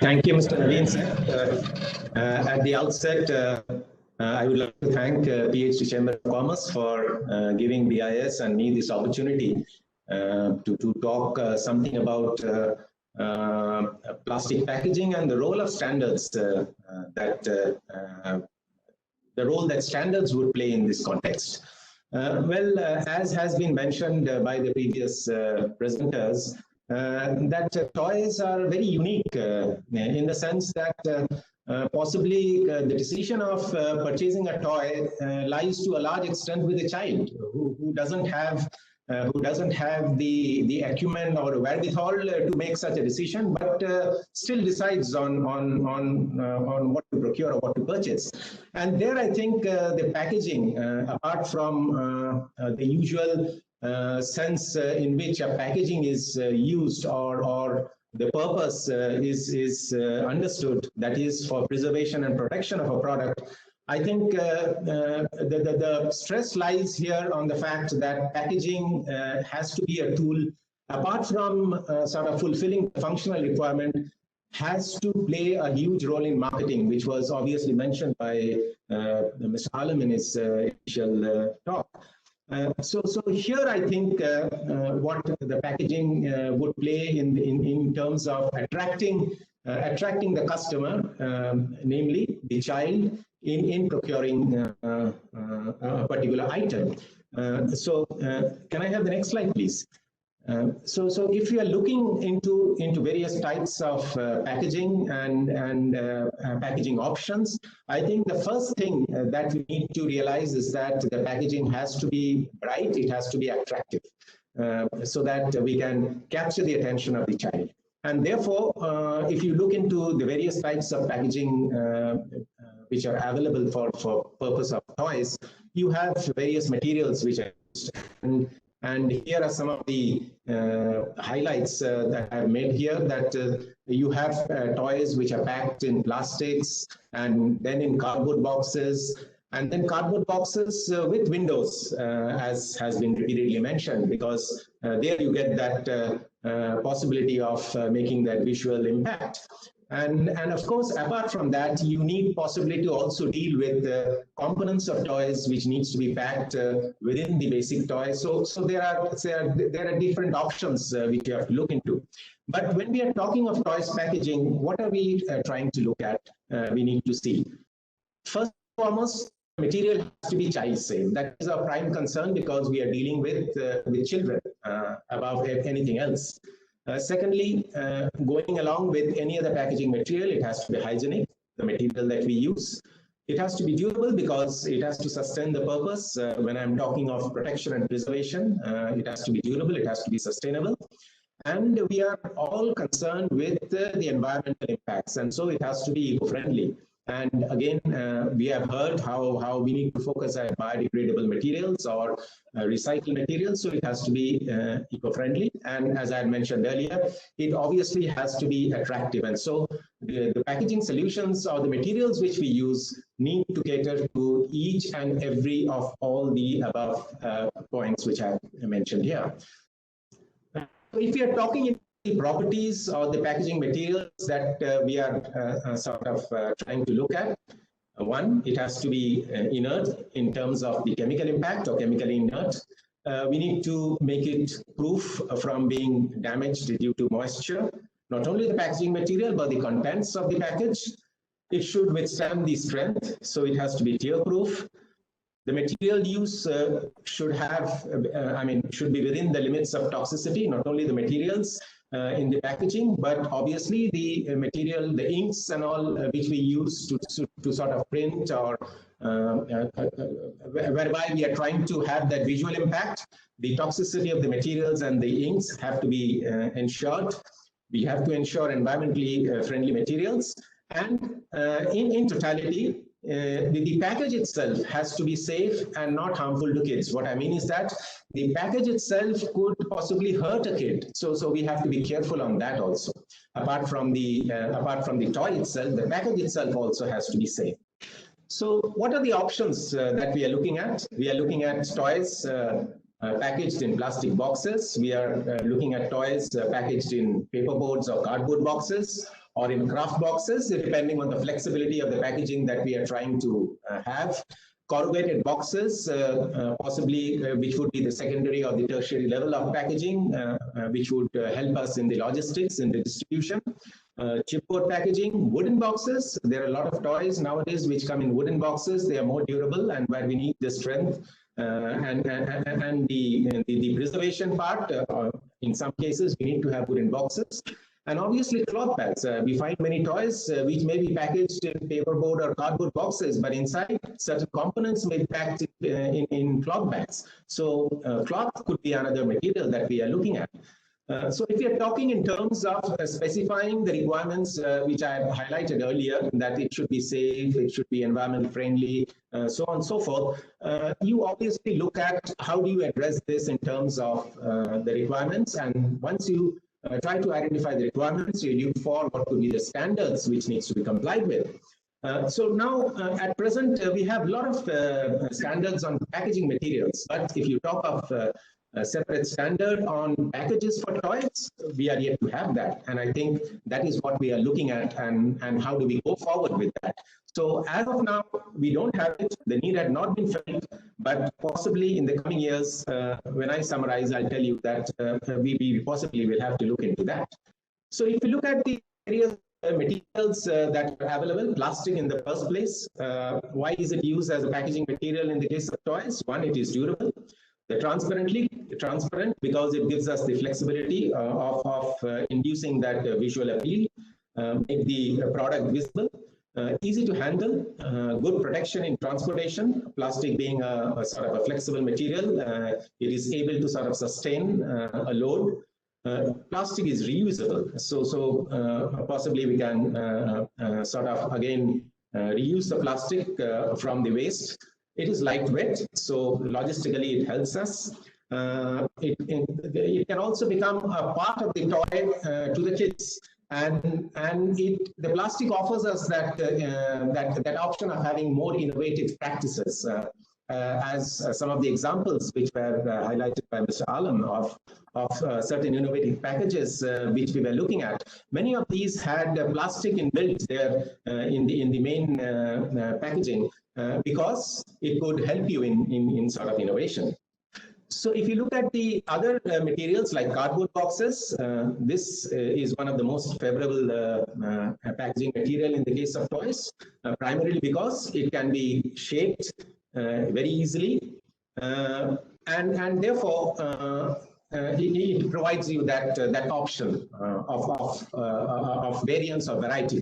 [SPEAKER 5] Thank you, Mr. Naveen sir. At the outset, I would like to thank PhD Chamber of Commerce for giving BIS and me this opportunity to talk something about plastic packaging and the role of standards, the role that standards would play in this context. As has been mentioned by the previous presenters, that toys are very unique in the sense that possibly the decision of purchasing a toy lies to a large extent with a child who doesn't have the acumen or wherewithal to make such a decision, but still decides on what to procure or what to purchase. And there, I think the packaging, apart from the usual sense in which a packaging is used or the purpose is understood, that is for preservation and protection of a product, I think the stress lies here on the fact that packaging has to be a tool, apart from sort of fulfilling the functional requirement, has to play a huge role in marketing, which was obviously mentioned by Mr. Alam in his initial talk. So here I think what the packaging would play in terms of attracting the customer, namely the child, in procuring a particular item. Can I have the next slide, please? So if you are looking into various types of packaging and packaging options, I think the first thing that we need to realize is that the packaging has to be bright, it has to be attractive, so that we can capture the attention of the child. And therefore, if you look into the various types of packaging which are available for purpose of toys, you have various materials which are used. And here are some of the highlights that I've made here, that you have toys which are packed in plastics and then in cardboard boxes, and then cardboard boxes with windows, as has been repeatedly mentioned, because there you get that possibility of making that visual impact. And of course, apart from that, you need possibly to also deal with the components of toys which needs to be packed within the basic toy. So there are different options which you have to look into. But when we are talking of toys packaging, what are we trying to look at? We need to see. First and foremost, material has to be child safe. That is our prime concern, because we are dealing with children above anything else. Secondly, going along with any other packaging material, it has to be hygienic, the material that we use. It has to be durable because it has to sustain the purpose. When I'm talking of protection and preservation, it has to be durable, it has to be sustainable. And we are all concerned with the environmental impacts, and so it has to be eco-friendly. And again, we have heard how we need to focus on biodegradable materials or recycled materials, so it has to be eco-friendly. And as I had mentioned earlier, it obviously has to be attractive. And so the packaging solutions or the materials which we use need to cater to each and every of all the above points which I mentioned here. If we are talking the properties or the packaging materials that we are sort of trying to look at. One, it has to be inert in terms of the chemical impact or chemically inert. We need to make it proof from being damaged due to moisture. Not only the packaging material, but the contents of the package. It should withstand the strength, so it has to be tear-proof. The material use should be within the limits of toxicity, not only the materials in the packaging, but obviously the material, the inks and all which we use to sort of print or whereby we are trying to have that visual impact. The toxicity of the materials and the inks have to be ensured. We have to ensure environmentally friendly materials. And in totality, the package itself has to be safe and not harmful to kids. What I mean is that the package itself could possibly hurt a kid. So we have to be careful on that also. Apart from the toy itself, the package itself also has to be safe. So what are the options that we are looking at? We are looking at toys packaged in plastic boxes. We are looking at toys packaged in paperboards or cardboard boxes, or in craft boxes, depending on the flexibility of the packaging that we are trying to have. Corrugated boxes, possibly which would be the secondary or the tertiary level of packaging, which would help us in the logistics, in the distribution. Chipboard packaging, wooden boxes. There are a lot of toys nowadays which come in wooden boxes. They are more durable, and where we need the strength And the preservation part, in some cases, we need to have wooden boxes. And obviously cloth bags. We find many toys which may be packaged in paperboard or cardboard boxes, but inside certain components may be packed in cloth bags. So cloth could be another material that we are looking at. So if we are talking in terms of specifying the requirements which I have highlighted earlier, that it should be safe, it should be environment friendly, so on and so forth, you obviously look at how do you address this in terms of the requirements. And once you try to identify the requirements, you look for what could be the standards which needs to be complied with. So now, at present, we have a lot of standards on packaging materials. But if you talk of a separate standard on packages for toys, we are yet to have that. And I think that is what we are looking at, and how do we go forward with that. So as of now, we don't have it. The need had not been felt, but possibly in the coming years, when I summarize, I'll tell you that we possibly will have to look into that. So if you look at the various materials that are available, plastic in the first place, why is it used as a packaging material in the case of toys? One, it is durable. The transparent because it gives us the flexibility of inducing that visual appeal, make the product visible, easy to handle, good protection in transportation. Plastic being a sort of a flexible material, it is able to sort of sustain a load. Plastic is reusable, so possibly we can sort of again reuse the plastic from the waste. It is lightweight, so logistically it helps us. It can also become a part of the toy to the kids, and the plastic offers us that option of having more innovative practices. As some of the examples which were highlighted by Mr. Alam of certain innovative packages which we were looking at. Many of these had plastic inbuilt there in the main packaging because it could help you in sort of innovation. So if you look at the other materials like cardboard boxes, this is one of the most favorable packaging material in the case of toys, primarily because it can be shaped very easily, and therefore it provides you that option of variance or variety.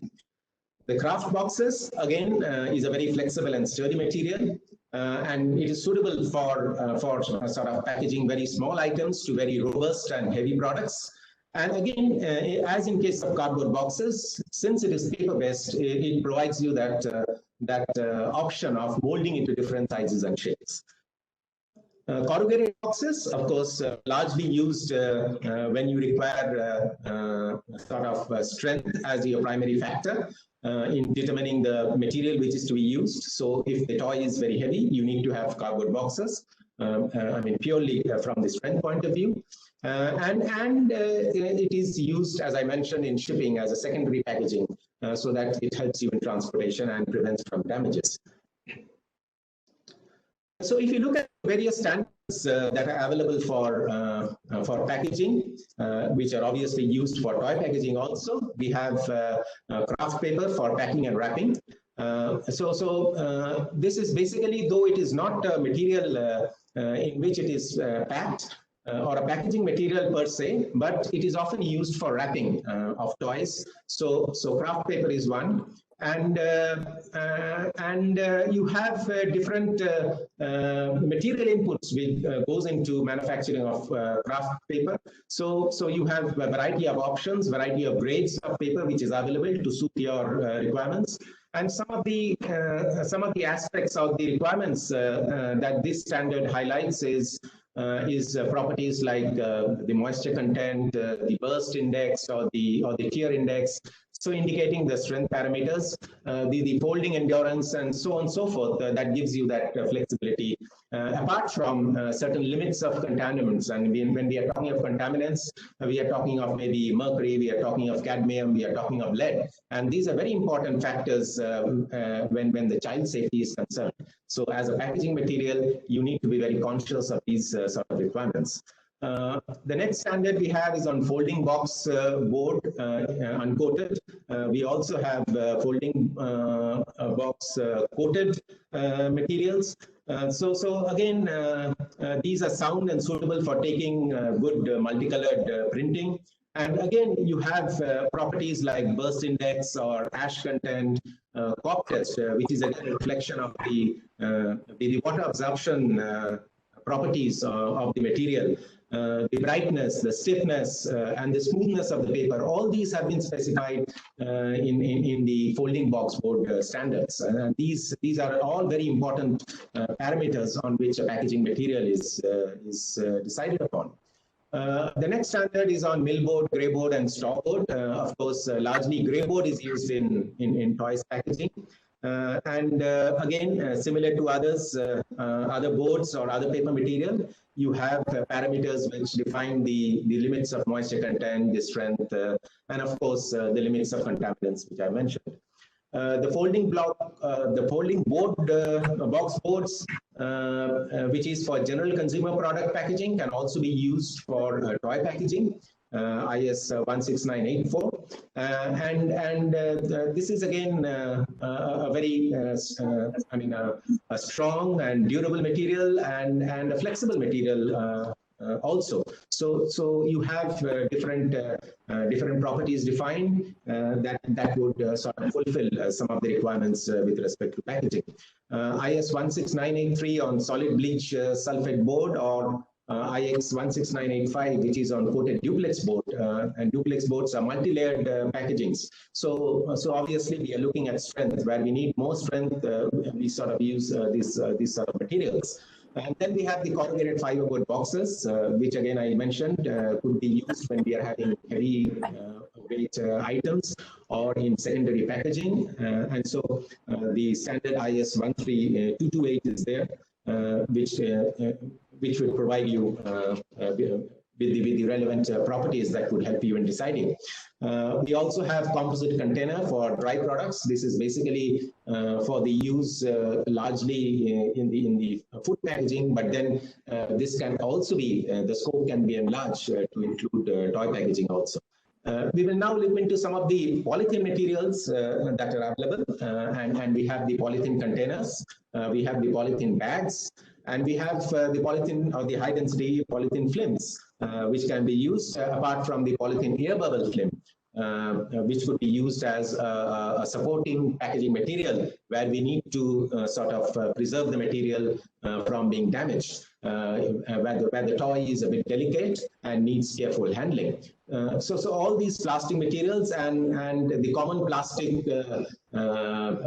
[SPEAKER 5] The craft boxes again is a very flexible and sturdy material, and it is suitable for sort of packaging very small items to very robust and heavy products. And again, as in case of cardboard boxes, since it is paper-based, it provides you that option of molding into different sizes and shapes. Corrugated boxes, of course, largely used when you require sort of strength as your primary factor in determining the material which is to be used. So if the toy is very heavy, you need to have cardboard boxes, I mean, purely from the strength point of view. And it is used, as I mentioned, in shipping as a secondary packaging so that it helps you in transportation and prevents from damages. So if you look at various standards that are available for packaging, which are obviously used for toy packaging also, we have craft paper for packing and wrapping. So this is basically, though it is not a material in which it is packed, or a packaging material per se, but it is often used for wrapping of toys. So craft paper is one, and you have different material inputs which goes into manufacturing of craft paper. So you have a variety of options, variety of grades of paper which is available to suit your requirements. And some of the aspects of the requirements that this standard highlights is properties like the moisture content, the burst index, or the tear index. So indicating the strength parameters, the folding endurance, and so on and so forth, that gives you that flexibility. Apart from certain limits of contaminants, and when we are talking of contaminants, we are talking of maybe mercury, we are talking of cadmium, we are talking of lead, and these are very important factors when the child safety is concerned. So as a packaging material, you need to be very conscious of these sort of requirements. The next standard we have is on folding box board, uncoated. We also have folding box coated materials. So again, these are sound and suitable for taking good multicolored printing. And again, you have properties like burst index or ash content, COP test, which is again a reflection of the water absorption properties of the material. The brightness, the stiffness, and the smoothness of the paper, all these have been specified in the folding box board standards. These are all very important parameters on which a packaging material is decided upon. The next standard is on millboard, greyboard, and stopboard. Of course, largely greyboard is used in toys packaging. Again, similar to others, other boards or other paper material, you have parameters which define the limits of moisture content, the strength, and of course, the limits of contaminants, which I mentioned. The folding board, box boards, which is for general consumer product packaging, can also be used for toy packaging. IS 16984, this is again a very a strong and durable material and a flexible material also. So you have different properties defined that would sort of fulfill some of the requirements with respect to packaging. IS 16983 on solid bleach sulfate board, or IX 16985, which is on coated duplex board, and duplex boards are multi-layered packagings. So obviously we are looking at strength. Where we need more strength, we sort of use these sort of materials. And then we have the corrugated fiberboard boxes, which again I mentioned could be used when we are having heavy weight items or in secondary packaging. And so the standard IS 13228 is there, which will provide you with the relevant properties that would help you in deciding. We also have composite container for dry products. This is basically for the use largely in the food packaging, but then this can also be, the scope can be enlarged to include toy packaging also. We will now look into some of the polythene materials that are available, and we have the polythene containers, we have the polythene bags, and we have the polythene or the high density polythene films, which can be used apart from the polythene air bubble film, which could be used as a supporting packaging material where we need to sort of preserve the material from being damaged, where the toy is a bit delicate and needs careful handling. So all these plastic materials and the common plastic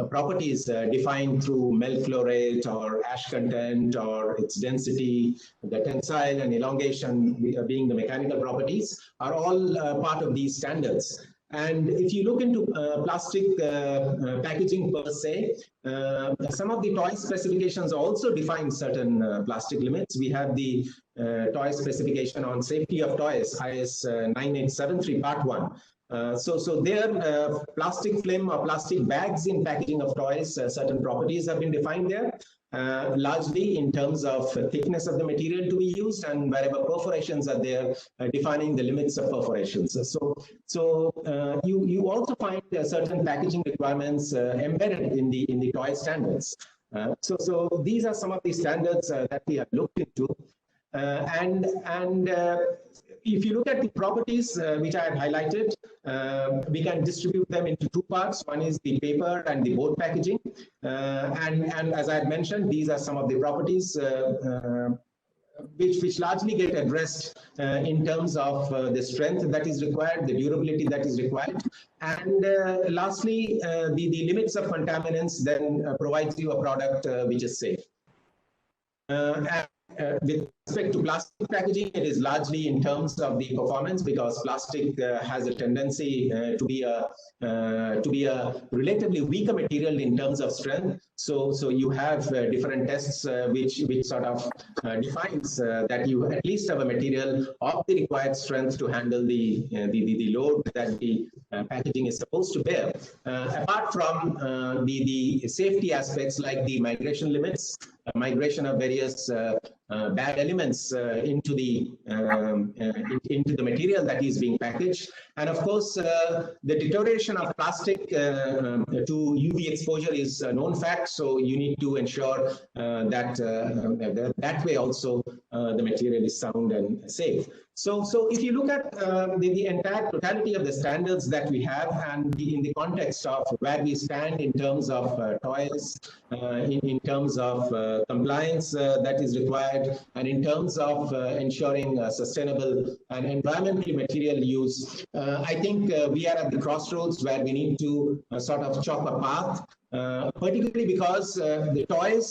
[SPEAKER 5] properties defined through melt flow rate or ash content or its density, the tensile and elongation being the mechanical properties, are all part of these standards. And if you look into plastic packaging per se, some of the toy specifications also define certain plastic limits. We have the toy specification on safety of toys, IS 9873 Part 1. So there, plastic film or plastic bags in packaging of toys, certain properties have been defined there. Largely in terms of thickness of the material to be used, and wherever perforations are there, defining the limits of perforations. So you also find certain packaging requirements embedded in the toy standards. So these are some of the standards that we have looked into, if you look at the properties which I have highlighted, we can distribute them into two parts. One is the paper and the board packaging. And as I had mentioned, these are some of the properties which largely get addressed in terms of the strength that is required, the durability that is required. And lastly, the limits of contaminants then provides you a product which is safe. With respect to plastic packaging, it is largely in terms of the performance, because plastic has a tendency to be a relatively weaker material in terms of strength. So you have different tests which sort of defines that you at least have a material of the required strength to handle the load that the packaging is supposed to bear. Apart from the safety aspects like the migration limits, migration of various bad elements elements into the material that is being packaged. And of course, the deterioration of plastic to UV exposure is a known fact. So you need to ensure that way also the material is sound and safe. So if you look at the entire totality of the standards that we have, and in the context of where we stand in terms of toys, in terms of compliance that is required, and in terms of ensuring sustainable and environmental material use, I think we are at the crossroads where we need to sort of chop a path, particularly because the toys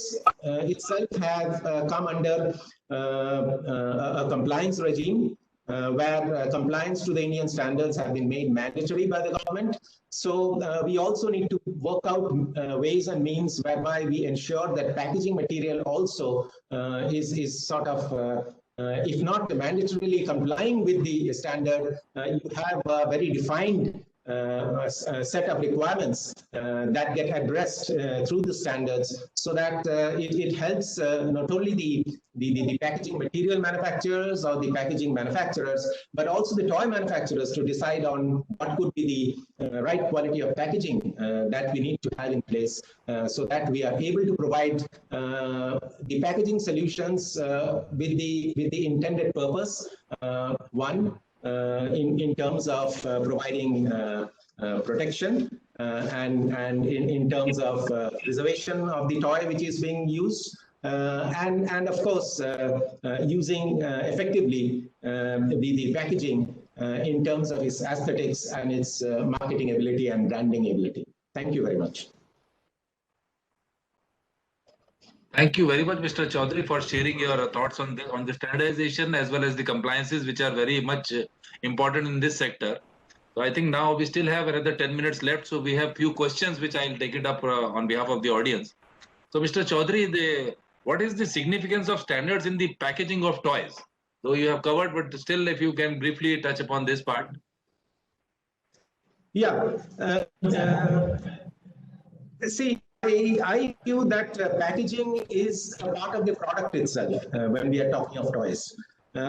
[SPEAKER 5] itself have come under a compliance regime where compliance to the Indian standards have been made mandatory by the government. So we also need to work out ways and means whereby we ensure that packaging material also is sort of if not mandatorily complying with the standard, you have a very defined set of requirements that get addressed through the standards, so that it helps not only the packaging material manufacturers or the packaging manufacturers, but also the toy manufacturers to decide on what could be the right quality of packaging that we need to have in place, so that we are able to provide the packaging solutions with the intended purpose. One, in terms of providing protection and in terms of preservation of the toy which is being used, and of course using effectively the packaging in terms of its aesthetics and its marketing ability and branding ability. Thank you very much.
[SPEAKER 2] Thank you very much, Mr. Chaudhary, for sharing your thoughts on the standardization as well as the compliances, which are very much important in this sector. So I think now we still have another 10 minutes left. So we have few questions which I'll take it up on behalf of the audience. So Mr. Chaudhary, what is the significance of standards in the packaging of toys? Though you have covered, but still if you can briefly touch upon this part.
[SPEAKER 5] Yeah. See, I view that packaging is a part of the product itself when we are talking of toys.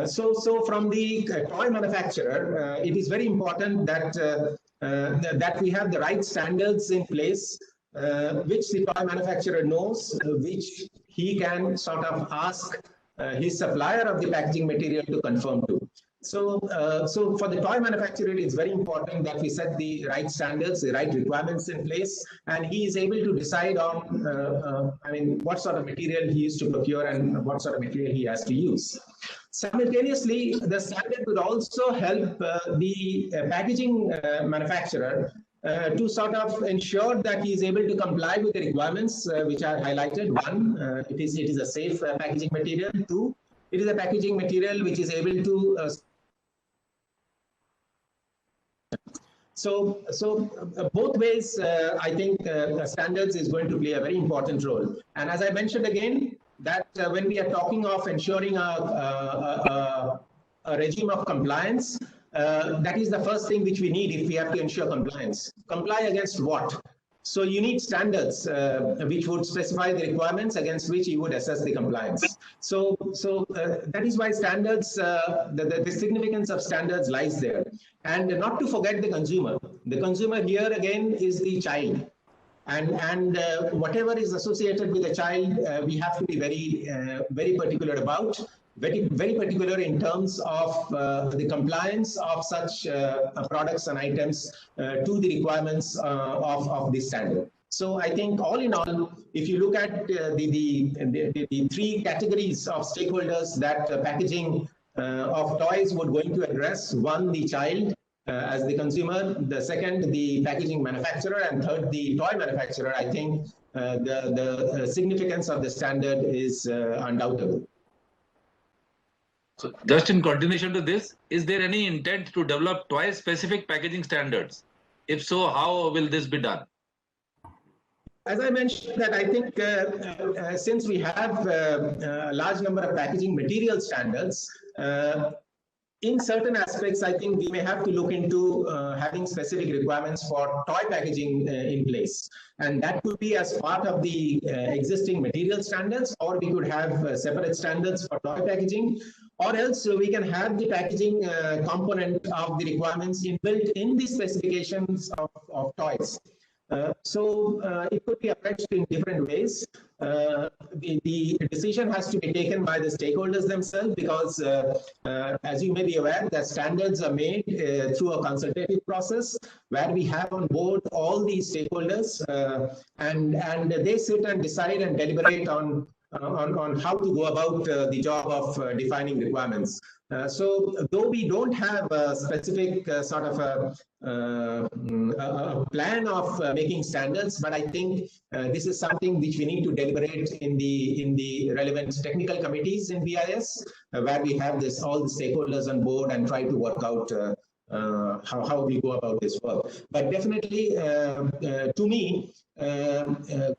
[SPEAKER 5] So from the toy manufacturer, it is very important that that we have the right standards in place, which the toy manufacturer knows, which he can sort of ask his supplier of the packaging material to conform to. So for the toy manufacturer, it's very important that we set the right standards, the right requirements in place, and he is able to decide on, what sort of material he is to procure and what sort of material he has to use. Simultaneously, the standard would also help the packaging manufacturer to sort of ensure that he is able to comply with the requirements which are highlighted. One, it is a safe packaging material. Two, it is a packaging material which is able to So both ways, I think standards is going to play a very important role. And as I mentioned again, that when we are talking of ensuring a regime of compliance, that is the first thing which we need if we have to ensure compliance. Comply against what? So you need standards which would specify the requirements against which you would assess the compliance. So that is why standards, the significance of standards lies there. And not to forget the consumer. The consumer here again is the child. And whatever is associated with a child, we have to be very particular about. Very particular in terms of the compliance of such products and items to the requirements of this standard. So I think all in all, if you look at the three categories of stakeholders that packaging of toys would going to address: one, the child as the consumer; the second, the packaging manufacturer; and third, the toy manufacturer. I think the significance of the standard is undoubtable.
[SPEAKER 2] So just in continuation to this, is there any intent to develop toy-specific packaging standards? If so, how will this be done?
[SPEAKER 5] As I mentioned, that I think since we have a large number of packaging material standards, in certain aspects, I think we may have to look into having specific requirements for toy packaging in place. And that could be as part of the existing material standards, or we could have separate standards for toy packaging, or else we can have the packaging component of the requirements inbuilt in the specifications of toys. So it could be approached in different ways. The decision has to be taken by the stakeholders themselves, because as you may be aware, that standards are made through a consultative process where we have on board all these stakeholders, and they sit and decide and deliberate on how to go about the job of defining requirements. So though we don't have a specific sort of a plan of making standards, but I think this is something which we need to deliberate in the relevant technical committees in BIS, where we have all the stakeholders on board and try to work out how we go about this work. But definitely, to me,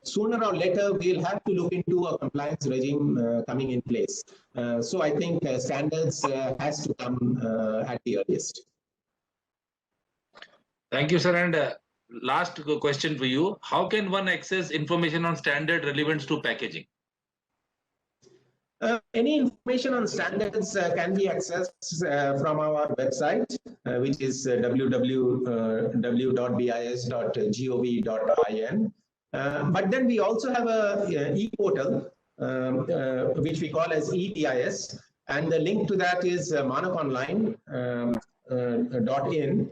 [SPEAKER 5] sooner or later, we'll have to look into a compliance regime coming in place. So I think standards has to come at the earliest.
[SPEAKER 2] Thank you, sir. And last question for you. How can one access information on standard relevance to packaging?
[SPEAKER 5] Any information on standards can be accessed from our website, which is www.bis.gov.in. But then we also have a e-portal, which we call as eBIS, and the link to that is manakonline.in.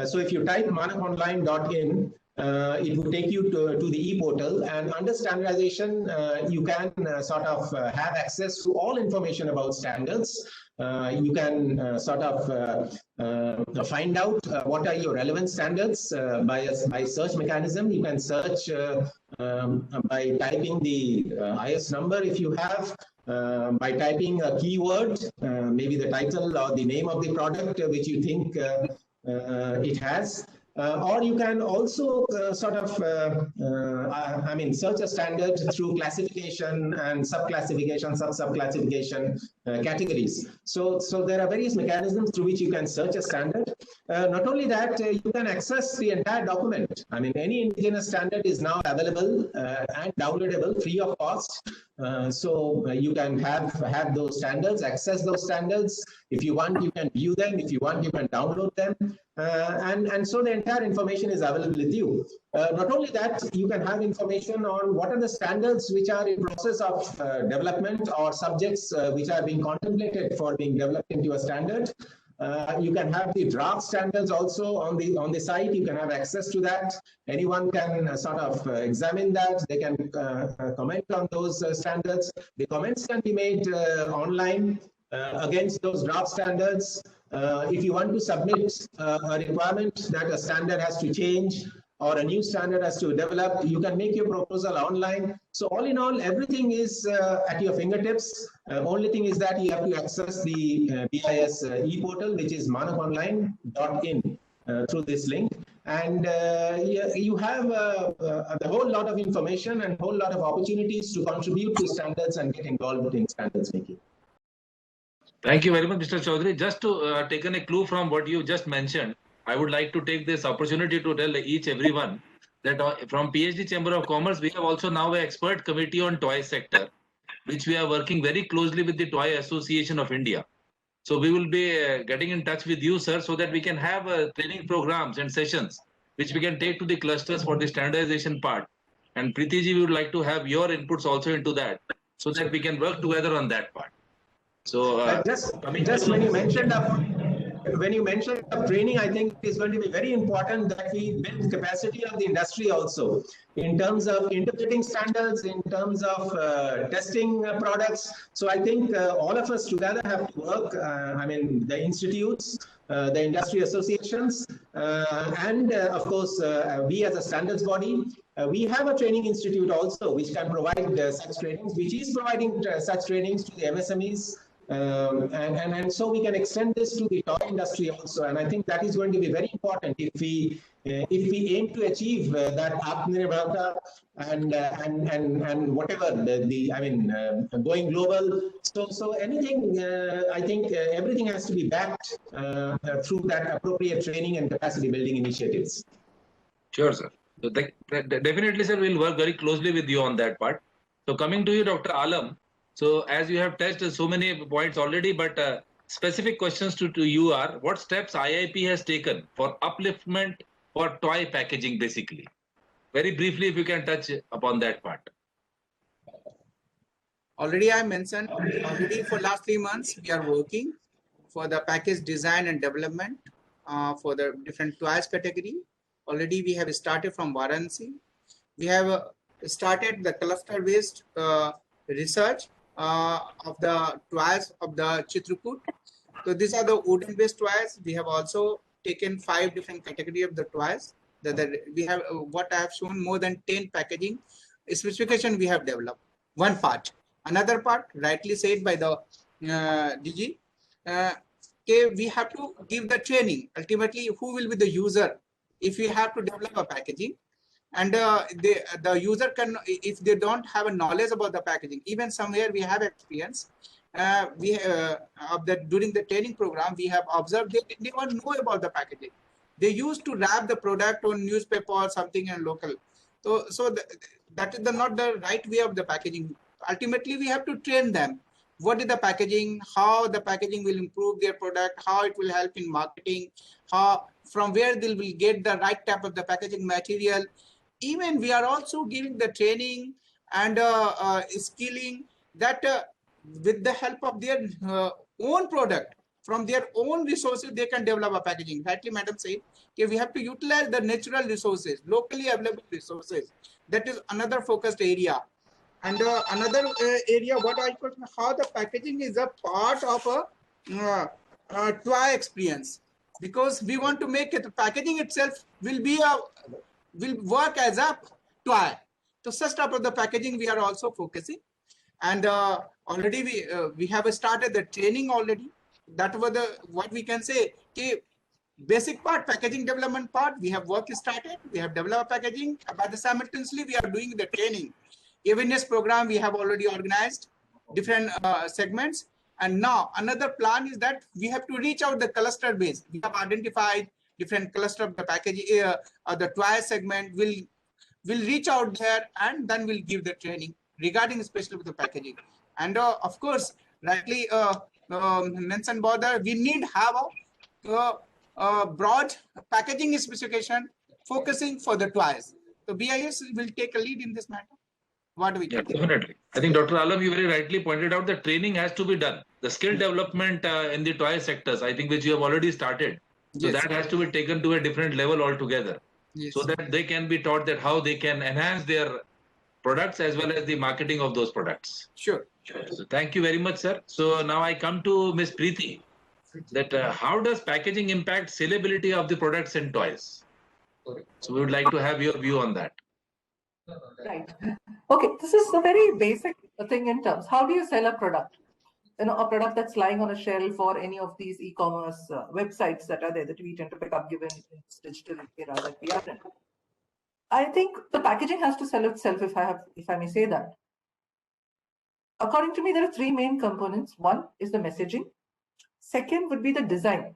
[SPEAKER 5] So if you type manakonline.in, it will take you to the e-portal, and under standardization, you can sort of have access to all information about standards. You can sort of find out what are your relevant standards by search mechanism. You can search by typing the IS number if you have, by typing a keyword, maybe the title or the name of the product which you think it has. Or you can also sort of, search a standard through classification and sub-classification, sub-classification categories. So there are various mechanisms through which you can search a standard. Not only that, you can access the entire document. I mean, any indigenous standard is now available and downloadable free of cost. So you can have those standards, access those standards. If you want, you can view them. If you want, you can download them. And so the entire information is available with you. Not only that, you can have information on what are the standards which are in process of development, or subjects which are being contemplated for being developed into a standard. You can have the draft standards also on the site. You can have access to that. Anyone can sort of examine that. They can comment on those standards. The comments can be made online against those draft standards. If you want to submit a requirement that a standard has to change or a new standard has to develop, you can make your proposal online. So all in all, everything is at your fingertips. Only thing is that you have to access the BIS e-portal, which is manakonline.in through this link. And you have a whole lot of information and a whole lot of opportunities to contribute to standards and get involved in standards making.
[SPEAKER 2] Thank you very much, Mr. Chaudhary. Just to take a clue from what you just mentioned, I would like to take this opportunity to tell everyone that from PhD Chamber of Commerce, we have also now an expert committee on toy sector, which we are working very closely with the Toy Association of India. So we will be getting in touch with you, sir, so that we can have training programs and sessions, which we can take to the clusters for the standardization part. And Preeti ji, we would like to have your inputs also into that, so that we can work together on that part. So
[SPEAKER 5] just when you mentioned training, I think it is going to be very important that we build capacity of the industry also in terms of interpreting standards, in terms of testing products. So I think all of us together have to work. The institutes, the industry associations, and of course, we as a standards body. We have a training institute also, which can provide such trainings, which is providing such trainings to the MSMEs And so we can extend this to the toy industry also. And I think that is going to be very important if we aim to achieve that Atmanirbharta and whatever going global. So anything, I think everything has to be backed through that appropriate training and capacity building initiatives.
[SPEAKER 2] Sure, sir. So definitely, sir, we'll work very closely with you on that part. So coming to you, Dr. Alam. So as you have touched so many points already, but specific questions to you are, what steps IIP has taken for upliftment for toy packaging, basically? Very briefly, if you can touch upon that part.
[SPEAKER 3] Already I mentioned, already for last 3 months, we are working for the package design and development for the different toys category. Already we have started from Varanasi. We have started the cluster-based research of the toys of the Chitrakoot. So these are the wooden-based toys. We have also taken 5 different categories of the toys. We have what I have shown, more than 10 packaging specification we have developed. One part. Another part, rightly said by the DG, we have to give the training. Ultimately, who will be the user if we have to develop a packaging? And the user can, if they don't have a knowledge about the packaging, even somewhere we have experience, during the training program, we have observed they don't know about the packaging. They used to wrap the product on newspaper or something in local. So that is not the right way of the packaging. Ultimately, we have to train them. What is the packaging, how the packaging will improve their product, how it will help in marketing, from where they will get the right type of the packaging material. Even we are also giving the training and skilling that with the help of their own product, from their own resources, they can develop a packaging. Rightly, madam said, okay, we have to utilize the natural resources, locally available resources. That is another focused area. And another area, what I call how the packaging is a part of a toy experience, because we want to make it, the packaging itself will work as a toy. So such type of the packaging we are also focusing. And already we have started the training already. That was what we can say. Okay, basic part, packaging development part, we have work started. We have developed packaging, but simultaneously we are doing the training. Awareness program we have already organized, different segments. And now another plan is that we have to reach out the cluster base. We have identified different cluster of the packaging, the toy segment will reach out there, and then we'll give the training regarding especially with the packaging. And of course, rightly mentioned about that, we need have a broad packaging specification focusing for the toys. So BIS will take a lead in this matter. What do we think?
[SPEAKER 2] Definitely. I think Dr. Alam, you very rightly pointed out that training has to be done. The skill development in the toy sectors, I think, which you have already started. So
[SPEAKER 3] Yes.
[SPEAKER 2] that has to be taken to a different level altogether.
[SPEAKER 3] Yes.
[SPEAKER 2] So that they can be taught that how they can enhance their products as well as the marketing of those products.
[SPEAKER 3] Sure.
[SPEAKER 2] So thank you very much, sir. So now I come to Ms. Preeti. That how does packaging impact sellability of the products and toys? So we would like to have your view on that.
[SPEAKER 4] Right. Okay, this is a very basic thing in terms. How do you sell a product? You know, a product that's lying on a shelf or any of these e-commerce websites that are there that we tend to pick up given this digital era that we are in. I think the packaging has to sell itself, if I may say that. According to me, there are 3 main components. One is the messaging. Second would be the design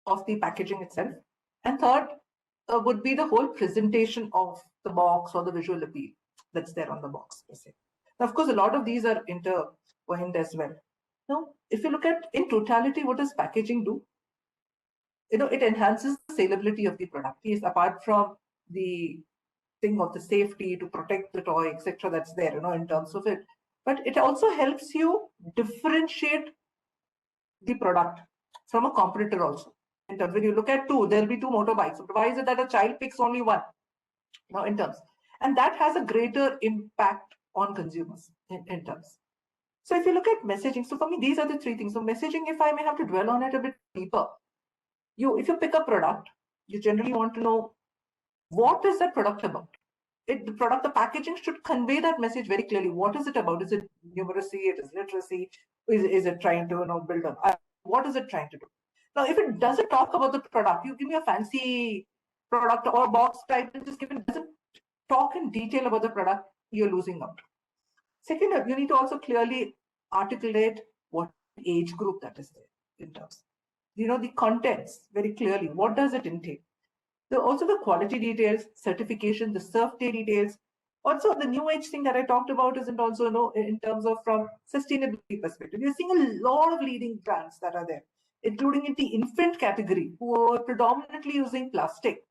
[SPEAKER 4] of the packaging itself. And third would be the whole presentation of the box or the visual appeal that's there on the box. Now, of course, a lot of these are intertwined as well. Now, if you look at in totality, what does packaging do? You know, it enhances the saleability of the product. Yes, apart from the thing of the safety to protect the toy, etc., that's there, you know, in terms of it. But it also helps you differentiate the product from a competitor also. In terms, when you look at there'll be 2 motorbikes. So why is it that a child picks only one? Now, in terms, and that has a greater impact on consumers in terms. So if you look at messaging, so for me, these are the 3 things. So messaging, if I may have to dwell on it a bit deeper, if you pick a product, you generally want to know what is that product about. The packaging should convey that message very clearly. What is it about? Is it numeracy? It is literacy? Is it trying to build up? What is it trying to do? Now, if it doesn't talk about the product, you give me a fancy product or box type, and just give it doesn't talk in detail about the product, you're losing out. Second, you need to also clearly articulate what age group that is there in terms. The contents very clearly. What does it entail? Also the quality details, certification, the serve day details. Also, the new age thing that I talked about isn't also in terms of from sustainability perspective. You're seeing a lot of leading brands that are there, including in the infant category, who are predominantly using plastic,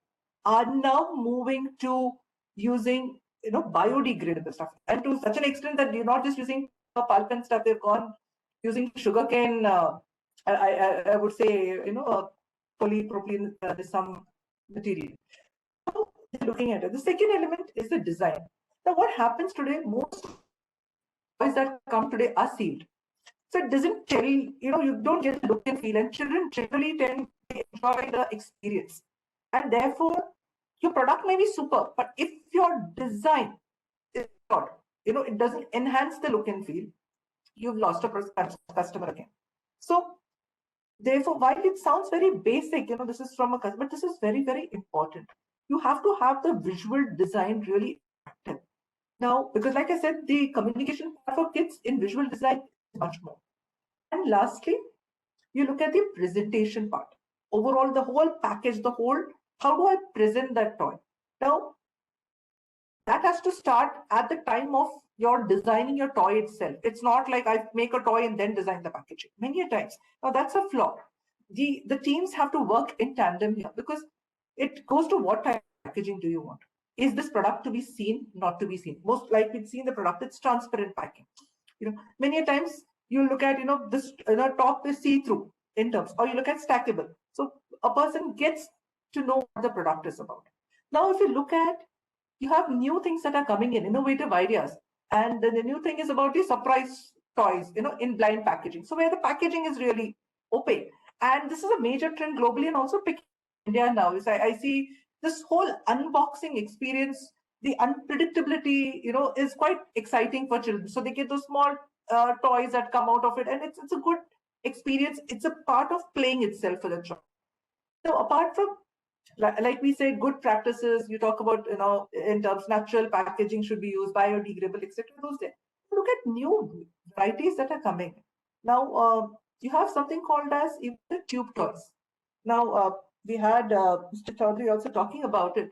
[SPEAKER 4] are now moving to using biodegradable stuff, and to such an extent that you're not just using pulp and stuff. They've gone using sugarcane. I would say polypropylene. There's some material. So they're looking at it. The second element is the design. Now, what happens today? Most toys that come today are sealed. So it doesn't tell, you don't get the look and feel, and children generally tend to enjoy the experience. And therefore, your product may be super, but if your design is not, it doesn't enhance the look and feel, you've lost a customer again. So therefore, while it sounds very basic, this is from a customer, but this is very, very important. You have to have the visual design really active. Now, because like I said, the communication part for kids in visual design is much more. And lastly, you look at the presentation part. Overall, the whole package, how do I present that toy? Now, that has to start at the time of your designing your toy itself. It's not like I make a toy and then design the packaging. Many a times. Now, that's a flaw. The teams have to work in tandem here, because it goes to what type of packaging do you want? Is this product to be seen, not to be seen? Most likely seen the product, it's transparent packing. Many a times you look at, this top is see-through in terms, or you look at stackable. So a person gets to know what the product is about. Now, if you look at, you have new things that are coming in, innovative ideas. And the new thing is about the surprise toys, in blind packaging. So where the packaging is really opaque. And this is a major trend globally and also picking India now. Is I see this whole unboxing experience, the unpredictability, is quite exciting for children. So they get those small toys that come out of it, and it's a good experience. It's a part of playing itself for the child. So apart from, like we say, good practices, you talk about, in terms natural packaging should be used, biodegradable, etc. Those there. Look at new varieties that are coming. Now, you have something called as even tube toys. Now, we had Mr. Chaudhary also talking about it.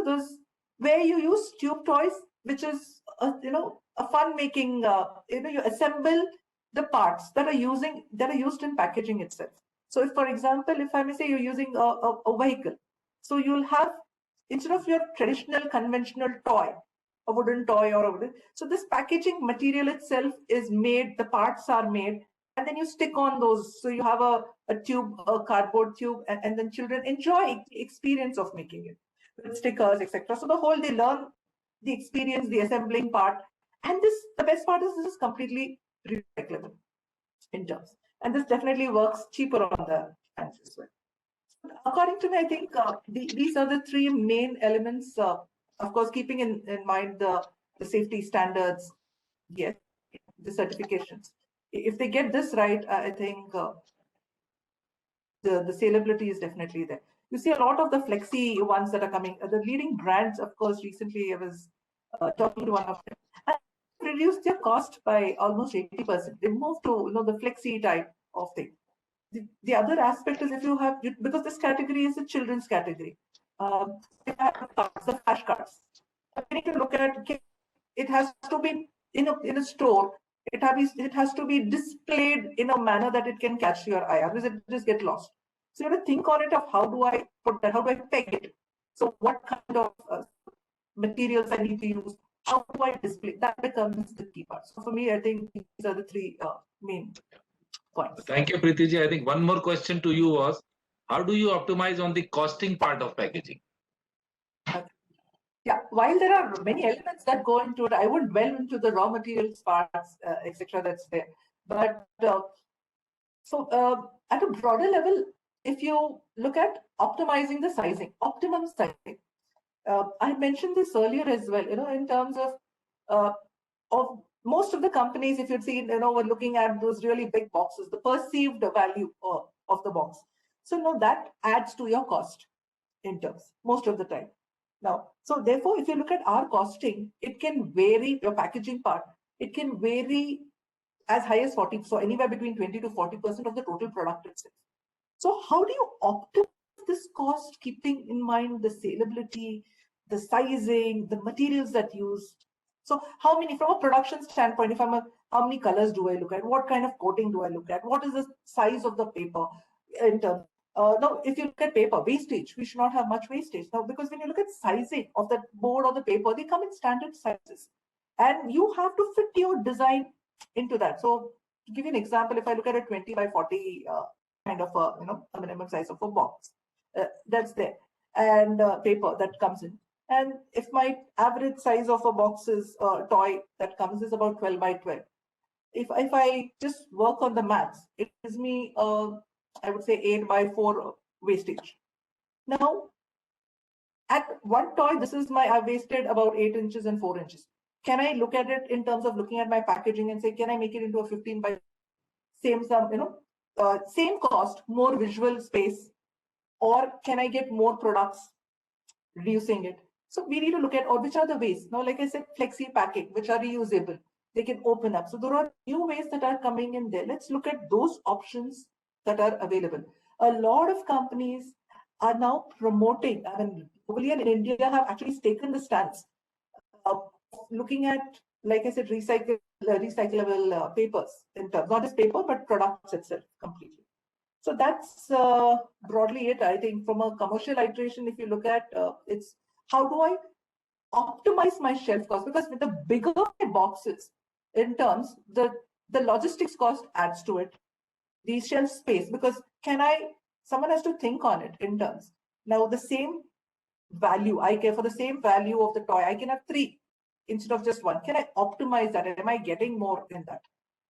[SPEAKER 4] Those where you use tube toys, which is a fun making. You assemble the parts that are used in packaging itself. So, if, for example, if I may say you're using a vehicle, so you'll have, instead of your traditional conventional toy, a wooden toy or a wooden, so this packaging material itself is made. The parts are made. And then you stick on those. So you have a tube, a cardboard tube, and then children enjoy the experience of making it with stickers, etc. So they learn the experience, the assembling part. And the best part is this is completely recyclable in terms. And this definitely works cheaper on the hands as well. According to me, I think these are the three main elements. Of course, keeping in mind the safety standards, yes, the certifications. If they get this right, I think the sellability is definitely there. You see a lot of the flexi ones that are coming. The leading brands, of course, recently I was talking to one of them, and reduced their cost by almost 80%. They moved to the flexi type of thing. The other aspect is, if you have, because this category is a children's category, the flash cards. We need to look at, it has to be in a store. It has to be displayed in a manner that it can catch your eye, otherwise it just get lost. So you have to think on it of how do I put that, how do I peg it? So what kind of materials I need to use? How do I display? That becomes the key part. So for me, I think these are the three main points.
[SPEAKER 2] Thank you, Preetiji. I think one more question to you was, how do you optimize on the costing part of packaging?
[SPEAKER 4] Yeah, while there are many elements that go into it, I wouldn't dwell into the raw materials parts, etc. that's there. But at a broader level, if you look at optimizing the sizing, optimum sizing, I mentioned this earlier as well, in terms of most of the companies, if you'd seen, were looking at those really big boxes, the perceived value of the box. So no, that adds to your cost in terms most of the time. Now, so therefore, if you look at our costing, it can vary, your packaging part, it can vary as high as 40, so anywhere between 20 to 40% of the total product itself. So how do you optimize this cost, keeping in mind the saleability, the sizing, the materials that use? So how many, from a production standpoint, if how many colors do I look at? What kind of coating do I look at? What is the size of the paper in terms? Now, if you look at paper wastage, we should not have much wastage now, because when you look at sizing of that board or the paper, they come in standard sizes, and you have to fit your design into that. So to give you an example, if I look at a 20 by 40 kind of a minimum size of a box, that's there, and paper that comes in. And if my average size of a box is toy that comes is about 12 by 12. If I just work on the maths, it gives me, I would say 8 by 4 wastage. Now, at one toy, this is I wasted about 8 inches and 4 inches. Can I look at it in terms of looking at my packaging and say, can I make it into a 15 by same cost, more visual space, or can I get more products, reducing it? So we need to look at, or which are the ways. Now, like I said, flexi packing, which are reusable, they can open up. So there are new ways that are coming in there. Let's look at those options that are available. A lot of companies are now promoting, I mean, globally and in India have actually taken the stance of looking at, like I said, recyclable papers in terms, not just paper, but products itself completely. So that's broadly it. I think from a commercial iteration, if you look at it's how do I optimize my shelf cost? Because with the bigger boxes, in terms, the logistics cost adds to it, the shelf space, because someone has to think on it in terms. Now the same value, I care for the same value of the toy, I can have 3 instead of just 1. Can I optimize that? Am I getting more in that?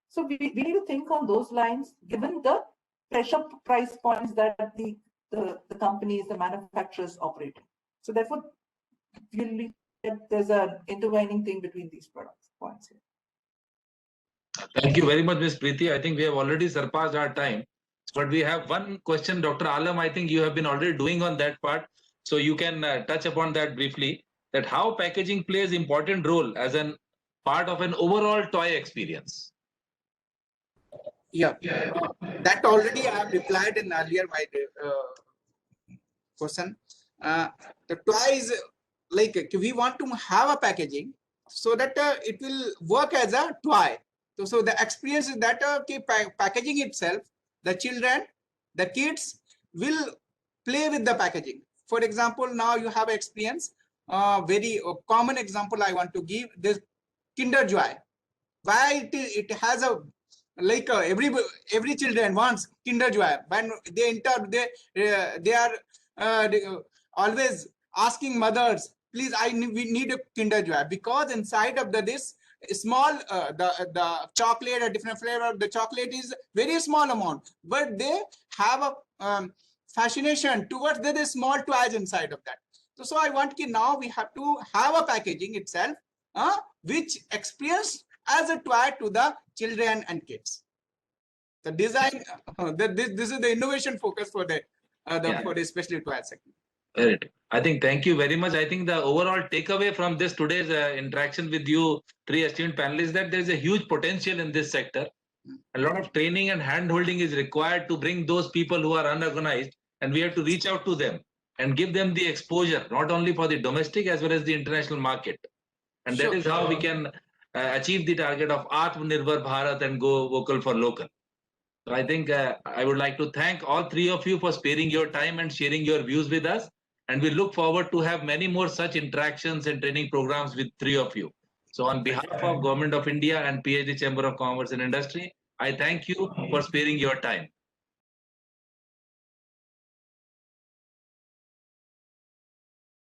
[SPEAKER 4] So we need to think on those lines, given the pressure price points that the companies, the manufacturers operate. So therefore, there's an intertwining thing between these products points here.
[SPEAKER 2] Thank you very much, Ms. Preeti. I think we have already surpassed our time, but we have one question, Dr. Alam. I think you have been already doing on that part, so you can touch upon that briefly. That how packaging plays important role as an part of an overall toy experience.
[SPEAKER 3] Yeah, that already I have replied in earlier my question. The toys, like we want to have a packaging so that it will work as a toy. So the experience is that packaging itself, the children, the kids will play with the packaging. For example, now you have experience. Very common example I want to give, this Kinder Joy. Why it has a like every children wants Kinder Joy. When they enter, they are always asking mothers, please, we need a Kinder Joy, because inside of this small the chocolate, a different flavor of the chocolate is very small amount, but they have a fascination towards the small toys inside of that. So I want now we have to have a packaging itself which experience as a toy to the children and kids. The design, this is the innovation focus for for the especially toy segment.
[SPEAKER 2] Very true. I think thank you very much. I think the overall takeaway from this today's interaction with you 3 esteemed panelists, that there is a huge potential in this sector. A lot of training and hand-holding is required to bring those people who are unorganized, and we have to reach out to them and give them the exposure, not only for the domestic as well as the international market. And that is how we can achieve the target of Atmanirbhar Bharat and go vocal for local. So I think I would like to thank all 3 of you for sparing your time and sharing your views with us. And we look forward to have many more such interactions and training programs with 3 of you. So on behalf of Government of India and PhD Chamber of Commerce and Industry, I thank you for sparing your time.